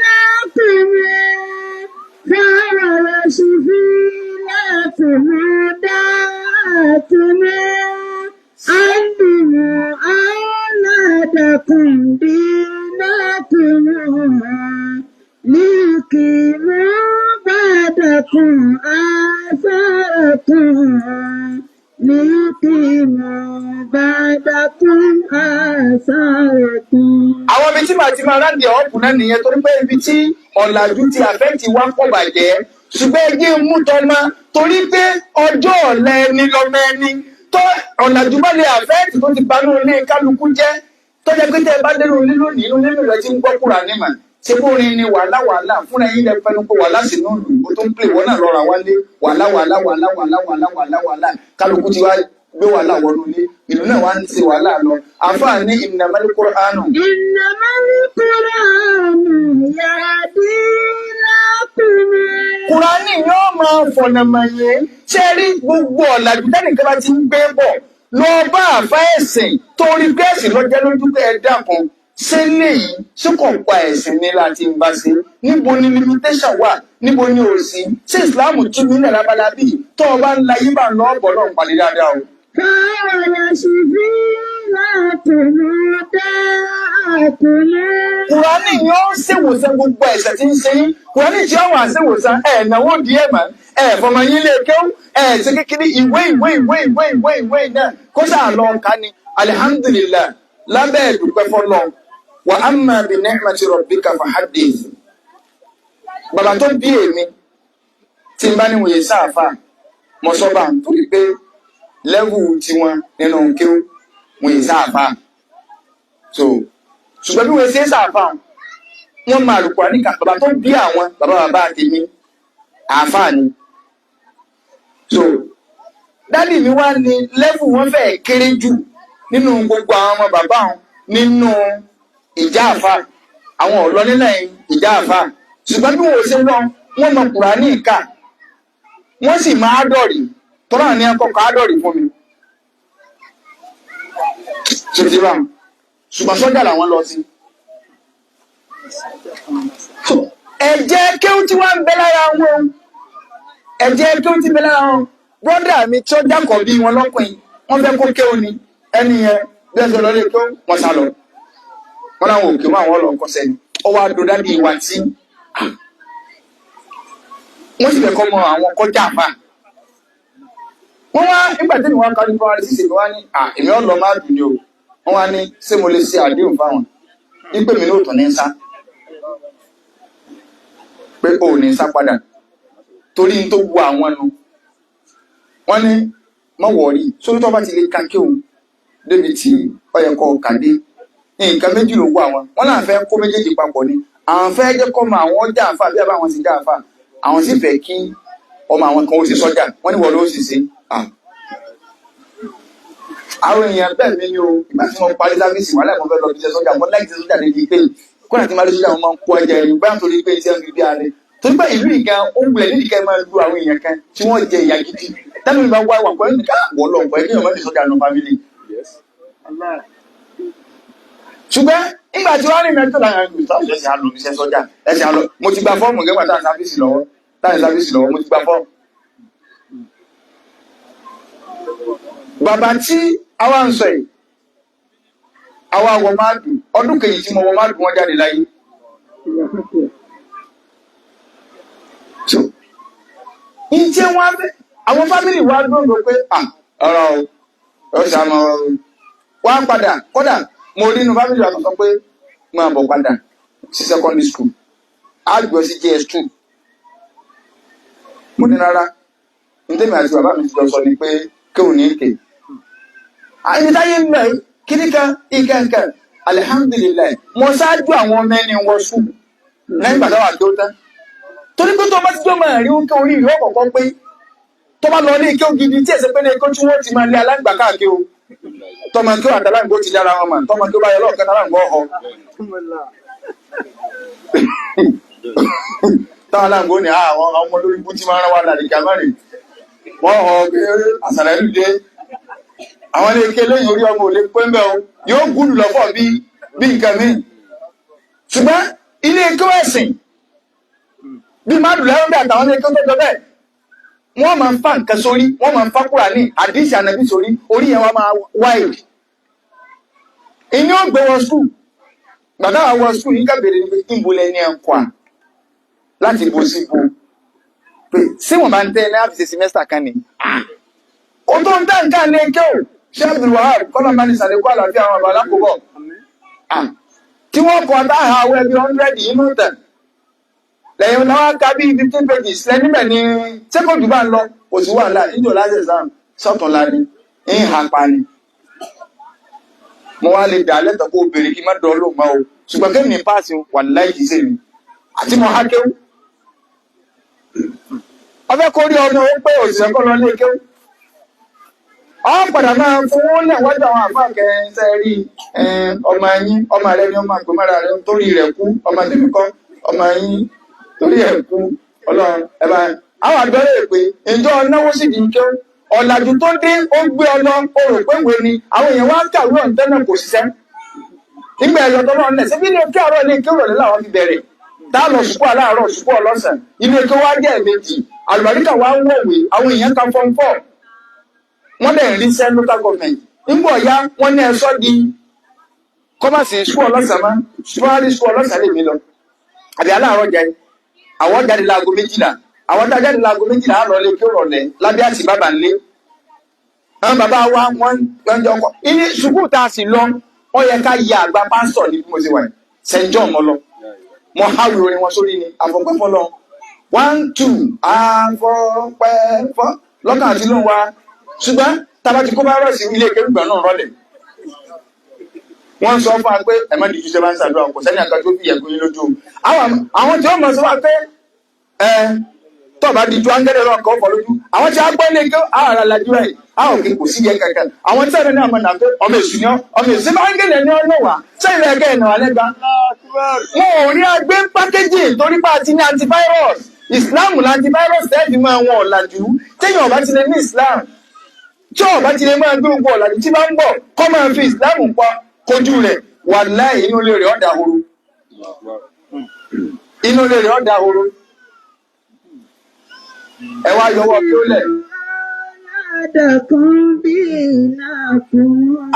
Speaker 1: لكم فهو سفينة هداكم علموا أولادكم دينكم ليقيموا بعدكم آثاركم
Speaker 2: àwọn ibi tí màá ti máa ráńdì ọ̀pù náà nìyẹn torí pé ibi tí ọ̀làjú ti àfẹ́ǹtì wá pọ̀ bàjẹ́ ṣùgbọ́n ẹgbẹ́ mú tọ́mọ torí pé ọjọ́ ọ̀la ẹni lọ́mọ ẹni tó ọ̀làjú bá lè àfẹ́ǹtì tó ti banú ilé kálukú jẹ́ tó jẹ́ pé tẹ́ ẹ bá dé lórí lónìí inú nínú rẹ̀ ti ń gbọ́ Kùránì mà ṣé kó rin ni wàhálà fúnra yín lẹ fẹnu pé wàhálà sínú ìlú ó tó ń pè wọ́n náà lọ́ra wálé wàhálà kálukú ti wá gbé wàhálà wọnú ilé ìlú náà wá ń ṣe wàhálà lọ àǹfààní innamal Qur'anu.
Speaker 1: Innamal Qur'anu yahdi lakum.
Speaker 2: Kùránì yóò máa fọ̀nà mọ̀yé ṣé rí gbogbo ọ̀làjú tẹ́nìkan bá ti ń gbé bọ̀ lọ bá àfa ẹ̀sìn torí bẹ́ẹ̀sì lọ́jọ́ lójú pé ẹ dákun ṣé léyìí ṣé kò pa ẹ̀sìn ní láti ń bá ṣe níbo ni limitation wà níbo ni ò sí ṣé ìsìláàmù tún ní ilẹ̀ lábalábí tó o bá ń la yín bá ń lọ ọ̀bọ̀ náà ń palẹ̀ dáadáa o. Kùránì ni ó ń ṣèwòsàn gbogbo ẹ̀ṣẹ̀ tí ń ṣe yín Kùránì tí ó wà ṣèwòsàn náwó díẹ̀ mọ́ fọmọ yín lè kéwù ṣe kékeré ìwé náà kó sáà lọ ká ni alihamdulilayi lábẹ́ ìdúpẹ́ fọlọ́ wa amma bi ni'mati rabbika fahaddith bàbá tó bí èmi tí n bá ní wòye sáàfà mọ́sọ́bà torí pé lẹ́wù tiwọn nínú kéwù wòye sáàfà so ṣùgbọ́n bí wòye sí sáàfà wọ́n máa lùkọ́ níkà bàbá tó bí àwọn bàbá tèmi àǹfààní. So dádì mi wá ní lẹ́fù wọn fẹ́ kéré jù nínú gbogbo àwọn ọmọ bàbá wọn nínú ìjà àfà àwọn ọ̀lọ́ nílẹ̀ ìjà àfà ṣùgbọ́n bí wọ́n ṣe lọ wọ́n mọ Kùránì ìkà wọ́n sì máa dọ̀rì tọ́lá ní ẹ̀kọ́kọ́ àádọ́rì fún mi. ṣe ti bá ṣùgbọ́n sọ́jà làwọn lọ sí. ẹ̀jẹ̀ kéwù tí wọ́n ń bẹ lára wọn ẹ̀jẹ̀ kéwù tí ń bẹ lára wọn brọ́dà mi tí ó dákọ̀ bí wọn lọ́kùnrin wọ́n fẹ́ kó kéwù ni ẹni yẹn bí ẹsẹ̀ lọ́lé kéwù wọ́n sá lọ. wọ́n láwọn òkè wọn àwọn ọlọ́nkọ́ sẹ́ni ọwọ́ àdúrà bíi ìwà tí wọ́n sì fẹ́ kọ́ mọ àwọn kọjá àfà. wọ́n wá nígbà tí wọ́n kárí fún wa sí ṣèlú wá ní èmi ọ̀lọ́ máa dùn ní o wọ́n wá ní ṣé mo lè ṣe àdéhùn fáwọn nígbè mí lóòótọ́ ní sá pé o ò ní sá padà torí n tó wu àwọn nu wọ́n ní mọ̀wọ́rí sórí tó bá ti lè ka kí òun débi tí ọyẹ kọ kàdé nǹkan méjì ló wù àwọn wọ́n náà fẹ́ kó méjèèjì papọ̀ ni àwọn fẹ́ jẹ́ kọ́ mọ àwọn jà àfà bí àbá àwọn sì jà àfà àwọn sì fẹ́ kí ọmọ àwọn kan ó sì sọ́jà wọ́n ní wọ́n ló sì ṣe àwọn èèyàn bẹ́ẹ̀ mi ni o ìgbà tí wọ́n parí sáfíìsì wà láìpẹ́ lọ jíṣẹ́ sọ́jà wọ́n láì jíṣẹ́ sọ́jà lè di pé kódà tí máa lé sọ́jà wọn máa ń kó ẹja ẹ̀yìn báyà torí pé iṣẹ́ ń fi bí ààrẹ torí pé ìlú ìgan ó wulẹ̀ nídìí ká máa lu àwọn èèyàn kan tí wọ́n jẹ ìyà gidi tẹ́lẹ̀ mi bá wá wà pẹ̀lú nìkan wọ́n lọ pẹ̀lú kí èèyàn má lè sọ́jà nù fámìlì. ṣùgbọ́n ìgbà tí wọ́n rìn mẹ́tò láwọn ẹgbẹ́ ẹ̀sìn àlọ́ iṣẹ́ sọ́jà ẹ̀sìn àlọ́ mo ti gba fọ́ọ̀mù gẹ́gbà táwọn sáfíìsì lọ́wọ́ mo ti gba fọ́ọ̀mù. bàbá tí àwa ń sọ yìí àwa wọ máa dùn ọdún kejì tí mo wọ máa dùn wọn jáde láyé. ǹjẹ́ wọn bẹ àwọn fámìlì wa dúró pé ọ̀rọ̀ o ṣàmọ wá padà kódà mo rí inú fámìlì wa sọ pé máa bọ̀ padà sí secondary school á gbọ́ sí JS2 mo ní rárá ntẹ́mi àti bàbá mi ti jọ sọ ni pé kéwòn ní èké àyíkáyé ń bẹ̀ kíríkà ìkẹ́ǹkẹ́ alihamdulilayi mo ṣáájú àwọn ọmọ ẹni wọ sùn lẹ́yìn ìgbà táwọn àti ó tán torí pé tó bá ti jọ máa rí oúnjẹ orí ìlú ọ̀kọ̀ọ̀kan pé tó bá lọ ní ike gidi tí èsì pé ní ike tí wọ́n ti máa lé alágbà káàkiri o tọmọ kí wàá dálágbó ti dára wọn mà tọmọ kí ó bá yẹ lọ́ọ̀kan dálágbó ọ̀họ́ táwọn alágbó ni àwọn ọmọ lórí bú ti máa ń rán wa lálẹ́ kàmárì wọ́n hàn pé àṣàlẹ̀ ìlú dé àwọn ilé ike lẹ́yìn orí ọmọ òlé pé ń bẹ́ o yóò gúlù lọ́pọ̀ bí nǹkan míì ṣùgbọ́n ilé ike ẹ̀sìn bí máàlù lẹ́wọ́n bí àtàwọn ilé ike tó jọ bẹ́ẹ̀ wọ́n máa ń fa nǹkan sórí wọ́n máa ń fa Kùránì àdìsí ànàbí sórí orí yẹn wọ́n máa wáìlì ìní ó gbé wọn skul gbàdá àwọn skul yìí kábèrè ní pé ìbúlẹ̀ ní ẹ̀kọ́ à láti bó sí bó pé sí wọn máa ń tẹ́ ẹ ní àfìsí semester kan ni ó tó ń tẹ́ nǹkan ní eke o ṣé Abdul Wahab kọ́lá máa ní sàlékọ́ àlàáfíà àwọn àbálá kó bọ̀ tí wọ́n kọ́ táhà awọ ẹbí 100 inú tẹ̀ lẹ́yìn náà ká bí 15 pages lẹ́ni bẹ̀ ni sẹ́kọ̀dù bá ń lọ kò sí wàhálà níjọ láti exam sọ́tún láni ń hà pa ni mo wá lè dà lẹ́tọ̀ kó bèrè kí má dọ̀ lóun mọ́ o ṣùgbọ́n kí ni páàsì wà láì kìí sèmi àti mo há kéwù ọfẹ́ kó rí ọdún ó pé òṣìṣẹ́ kọ́ lọ lé kéwù ọ padà máa fowó lẹ̀ wájú àwọn àfáàkẹ́ ṣe rí ọmọ ẹ̀yìn ọmọ rẹ ni ọmọ àgbọ̀mára rẹ torí rẹ̀ kú ọmọ tèmi kọ́ ọmọ ẹ̀yìn torí ẹ̀ kú ọlọ́run ẹ̀bá àwọn àgbẹ̀rẹ̀ pé ìjọ náwó sì di ike ọ̀làjú tó dé ó gbé ọlọ orò pé ìwé ni àwọn èèyàn wá kàwé ọ̀ǹtẹ́ náà kò ṣiṣẹ́ nígbà ẹ̀yọ́ tó lọ́nà ṣe bí ilé ike àárọ̀ ilé ike òrọ̀lẹ́ làwọn ti bẹ̀rẹ̀ tá a lọ sùkú aláàárọ̀ sùkú ọlọ́sàn ilé ike wá jẹ́ ẹ̀mejì àlùbáríkà wá ń wọ̀wé àwọn èèyàn kan fọ́n fọ́ wọ́n dẹ̀ rí sẹ́ local government nígbà ọ̀yá wọ́n ní ẹ̀sọ́ di kọ́mọ̀sì sùkú ọlọ́sàn mọ́ sùkúrárì sùkú ọlọ́sàn lè mi lọ àbí aláàárọ̀ jẹ́ àwọn jáde láago 12 àwọn tá a jáde láago 12 á lọ lé kí ó rọ̀lẹ́ lábẹ́ àti bàbá ńlé àwọn bàbá wa wọ́n jọ kọ́ ilé sùkúù tá a sì lọ ó yẹ ká yẹ àgbà pásítọ̀ ní bí mo ṣe wà ní St. John mọ́ lọ mọ́ háwì orin wọn sórí ni àfọ̀pẹ́fọ́ lọ 1 2 àfọ̀pẹ́fọ́ lọ́kàn àti lóun wa ṣùgbọ́n tàbá ti kó bá rọ̀ sí ilé ìkẹ́rùgbà náà rọlẹ̀ wọ́n sọ fún wa pé ẹ̀mọ́ dìjú sẹ́bá ń sàdúrà kò sẹ́ni àkàtó fi ẹ̀kún yín lójú àwọn tí ó mọ̀ sí wa pé tó bá di ju áńgẹ́lẹ́ lọ́wọ́ kan fọ́ lójú àwọn tí a gbọ́ ilé kí àwọn alájú ẹ̀ àwọn kì í kò sí yẹ kankan àwọn tí ẹ̀rọ náà mọ̀ náà pé ọmọ èṣù ni ọmọ èṣù bá áńgẹ́lẹ́ ní ọ̀nà wà sẹ́yìn ẹ̀gẹ́ ìnà alẹ́gbà wọn ò rí agbé pákéjì torí pa ti ní antivirus Islam ní antivirus tẹ́ẹ̀dì máa wọn ọ̀làjú téèyàn ọba ti lè ní Islam tí ọba ti lè máa gbé gbogbo ọ̀làjú tí bá ń bọ̀ kọ́ máa fi Islam pa kojú rẹ̀ wàláhì inú ilé rẹ̀ ọ̀dà horo inú ilé rẹ̀ ọ̀dà horo ẹ wá yọwọ́ kí ó lẹ̀.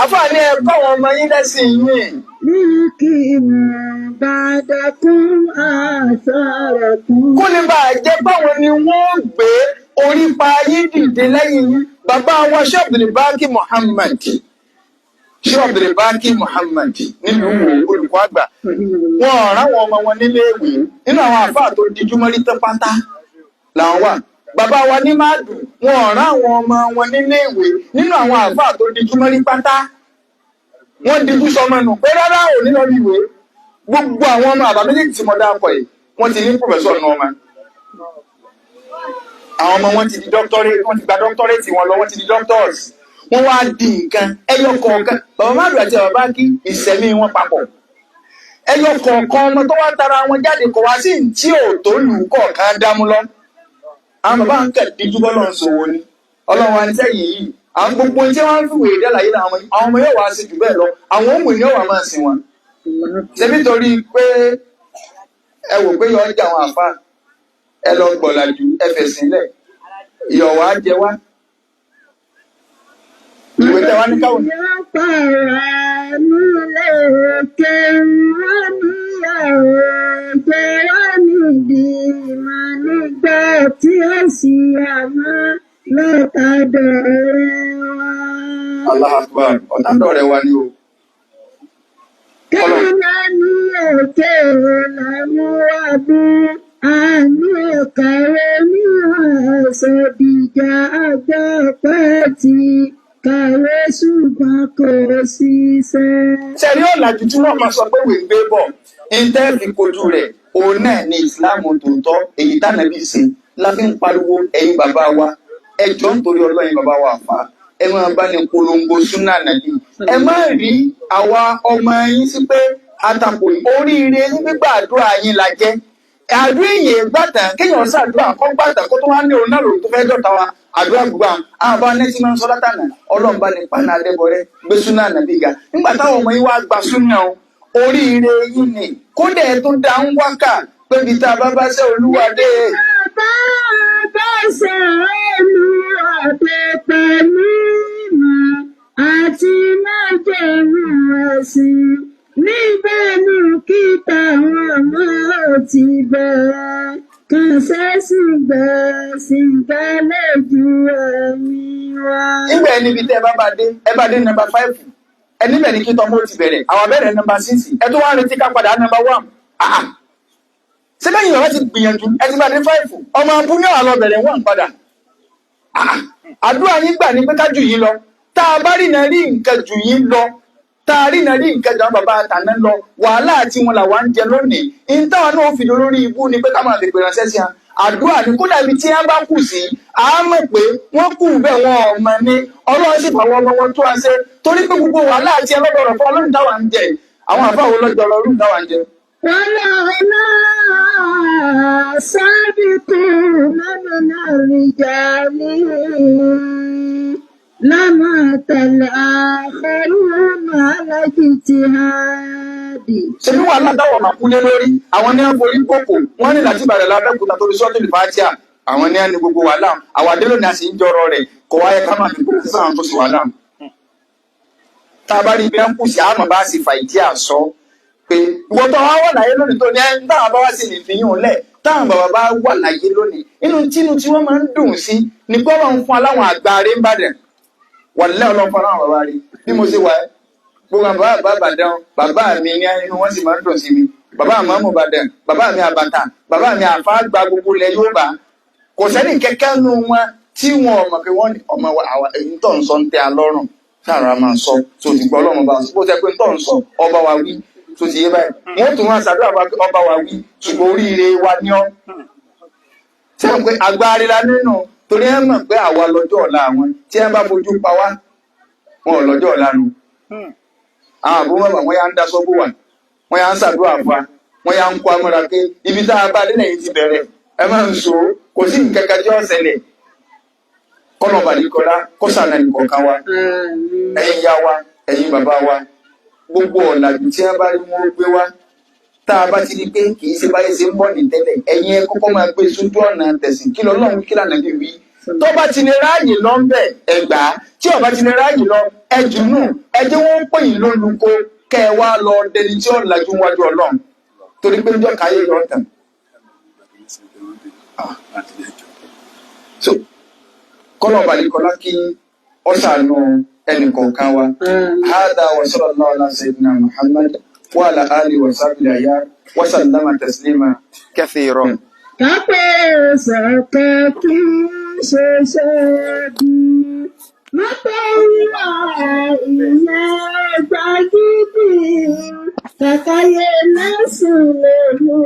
Speaker 2: àfààní ẹ kọ́ àwọn ọmọ yín lẹ́sìn yìí. kó lè bá a jẹ́ báwọn ni wọ́n gbé orí pa yín dìde lẹ́yìn yín bàbá wa Sheikh Abdulbaki Muhammad Sheikh Abdulbaki Muhammad nínú olùkọ́ àgbà wọn ọ̀rá àwọn ọmọ wọn nílé ìwé nínú àwọn àfáà tó dijú mọ́rí tán pátá làwọn wà. Bàbá wa ní máàdù wọn ọ̀rá àwọn ọmọ wọn nílé ìwé nínú àwọn àfáà tó dijú mọ́rí pátá wọ́n dijú sọmọ nù pé rárá ò ní lọ bí ìwé gbogbo àwọn ọmọ àbá méjèèjì tí mo dákọ̀ yìí wọ́n ti ní pòfẹ́sọ̀ nù ọmọ àwọn ọmọ wọn ti di dọ́kítọ́rẹ́tì wọ́n ti gba dọ́kítọ́rẹ́tì wọn lọ wọ́n ti di dọ́kítọ́rẹ́tì wọ́n wá di nǹkan ẹyọ kọ̀ọ̀kan bàbá máàdù àti bàbá kí ìsẹ̀mí wọn papọ̀ ẹyọ kọ̀ọ̀kan ọmọ tó wá tara wọn jáde kọ̀ wá sí tí ò tó lù kọ̀ọ̀kan dámú lọ àwọn bàbá ń kẹ̀ díjú bọ́lọ̀ ń sòwò ni ọlọ́run àti sẹ́yìn yìí àwọn gbogbo tí wọ́n ń fìwé ìdálàyé àwọn ọmọ yóò wá sí jù bẹ́ẹ̀ lọ àwọn ohun ènìyàn wà máa sìn wọn ṣebí torí pé ẹ wò pé yọ ọjà àwọn àfa ẹ lọ gbọ̀làjù ẹ fẹ̀sìn lẹ̀ ìyọ̀wá jẹ wá ìwé tẹ wá ní káwọn. Tí ó sì àmọ́ lọ́tàdọ̀ rẹ̀ wá. Allahu Akbar, ọ̀tàdọ̀ rẹ̀ wá ní o. Kẹ́nà ní òkè làmúwàbí, àánú kàwé ní ọ̀sẹ̀ bìjà àgbẹ̀pẹ̀ tí kàwé ṣùgbọ́n kò ṣiṣẹ́. Ṣẹ̀rí ọ̀làjú tí wọ́n máa sọ pé wèé gbé bọ̀, ìtẹ́ẹ̀fì kojú rẹ̀, òun náà ni ìsìláàmù tòótọ́ èyí tánàbí sí la fi ń pariwo ẹ̀yin bàbá wa ẹ jọ̀ọ́ nítorí Ọlọ́run bàbá wa fà ẹ máa bá ní polongo súnà nàbí ẹ má rí àwa ọmọ yín sí pé àtàkùn oríire ní gbígbà àdúrà yín la jẹ́ àdúrà èyàn gbàtàn kéèyàn ṣàdúrà kọ́ gbàtàn kó tó wá ní òun náà lòun tó fẹ́ dọ̀tà wa àdúrà gbogbo àwọn bá nẹ́tí máa ń sọ látànà Ọlọ́run bá ní paná adébọrẹ́ gbé súnà nàbí ga nígbà táwọn ọmọ yín wá gba súnà oríire yín ni kódà ẹ tó dá ń wákà pébi tá a bá bá ṣe olúwadé. bá ṣe olúwadé pẹ̀lú ìmọ̀ àti májẹ̀mú ẹ̀sìn níbẹ̀ ni kí táwọn ọmọ ti bẹ̀rẹ̀ kan ṣẹ́sìn gbẹ̀sìn gbẹ́lẹ̀ ju ẹ̀mí wa. nígbà ẹni ibi tẹ́ ẹ bá dé nọ́mbà 5 ẹni bẹ̀ ni kí tọ́mọ́ ti bẹ̀rẹ̀ àwọn abẹ́rẹ́ nọ́mbà 6 ẹ tó wá retí ká padà nọ́mbà 1 síbẹ̀ yìí ọ̀rẹ́ ti gbìyànjú ẹ ti bá dé 5 ọmọ abúlé wà lọ bẹ̀rẹ̀ 1 padà àdúrà yín gbà ní pé ká jù yín lọ tá a bá rí náà rí nǹkan jù yín lọ tá a rí náà rí nǹkan jù àwọn bàbá àtàná lọ wàhálà àti wọn làwa ń jẹ lónìí ìtàn náà fi lórí ibú ni pé ká máa lè pè ránṣẹ́ sí wọn àdúrà ní kódà ibi tí wọn bá kù sí a mọ̀ pé wọ́n kù bẹ́ẹ̀ wọn ọmọ ní Ọlọ́run sì fàwọn ọmọ wọn tó wá ṣe torí pé gbogbo wàhálà àti ẹlọ́dọ̀ọ̀rọ̀ fún Ọlọ́run táwa ń jẹ àwọn àfáwọn ọlọ́jọ́ Ọlọ́run táwa ń jẹ. ولولا سابقون من الرجال لما الآخرون على اجتهاد. ṣé bí wàhálà táwọn máa kú lé lórí àwọn ní àforí kòkò wọn ní láti bàrẹ̀ lábẹ́kúta torí sọ́ọ̀tì ìfàtíà àwọn ní ẹni gbogbo wàhálà àwọn adélò ní a sì ń jọrọ rẹ̀ kò wáyé ká máa fi kó sí àwọn tó sì wàhálà. tá a bá rí ibi ẹ̀ ń kù sí àmọ́ bá sì fà ìdí àsọ pé ìwọ́n tó wá wà láyé lónìí tó ní ẹ́ táwọn bá wá sí lè fi yún lẹ̀ táwọn bàbá bá wà láyé lónìí inú tí wọ́n máa ń dùn sí ní pé Ọlọ́run fún aláwọn àgbáre ń bàdàn wà lẹ́ Ọlọ́run fún aláwọn bàbá rí bí mo ṣe wà ẹ́ gbogbo bàbá Ìbàdàn bàbá mi ní inú wọn sì máa ń dùn sí mi bàbá àmọ́mù Ìbàdàn bàbá mi àbàtà bàbá mi àfáàgbà gbogbo ilẹ̀ Yorùbá kò sẹ́ni kẹ́kẹ́ nu wọn tí wọn ọmọ pé wọ́n ọmọ àwọn èyí tó ń sọ ń tẹ alọ́rùn sáàrà máa sọ tó ti gbọ́ Ọlọ́run bá bó tẹ pé tó ń sọ ọba wa wí tó ti yé báyìí wọ́n tún wá ṣàdúrà ọba wa wí ṣùgbọ́n oríire wa ní ọ́ sẹ́wọ̀n pé agbárí la nínú torí ẹ mọ̀ pé àwa lọ́jọ́ ọ̀la àwọn tí ẹ bá fojú pa wá wọn ò lọ́jọ́ ọ̀la nu. àwọn àbúrò bàbá wọn yà ń daṣọ bó wà wọn yà ń ṣàdúrà fún wa wọn yà ń kó amúra pé ibi tá a bá dé lẹ́yìn ti bẹ̀rẹ̀ ẹ máa ń so kò sí nǹkan kan tí ó ṣẹlẹ̀ kọ́nà bàdìkọ́lá kó sànà nìkọ̀ọ̀kan wa ẹ̀yin ya wa ẹ̀yin bàbá wa gbogbo ọ̀làjú tí wọ́n bá rí wọn gbé wá tá a bá ti di pé kì í ṣe báyé ṣe ń bọ̀ ní tẹ́lẹ̀ ẹ̀yin ẹ kọ́kọ́ máa gbé sójú ọ̀nà tẹ̀sìn kí lọ́lọ́run kí lànà bí wí tó bá ti lè ráàyè lọ ń bẹ̀ ẹ̀gbá tí ó bá ti lè ráàyè lọ ẹ̀jùnú ẹjẹ́ wọn ń pè yín lólùkọ́ kẹ́ ẹ wá lọ dẹni tí ó làjú wájú ọlọ́run torí pé níjọ́ káyé yọ tàn. so kọ́nà bàdìkọ́lá kí ọ ṣàánú ẹnì kọ̀ọ̀kan wa. hada wa sallallahu ala sayyidina Muhammad wa ala alihi wa sahbihi wa sallama taslima kathiran.
Speaker 1: kápẹ́ ṣẹ̀kẹ́ kí ṣe ṣẹ́bi mọ́tòlá ìyẹn gbajúbì kàkàyé lẹ́sùn lè mú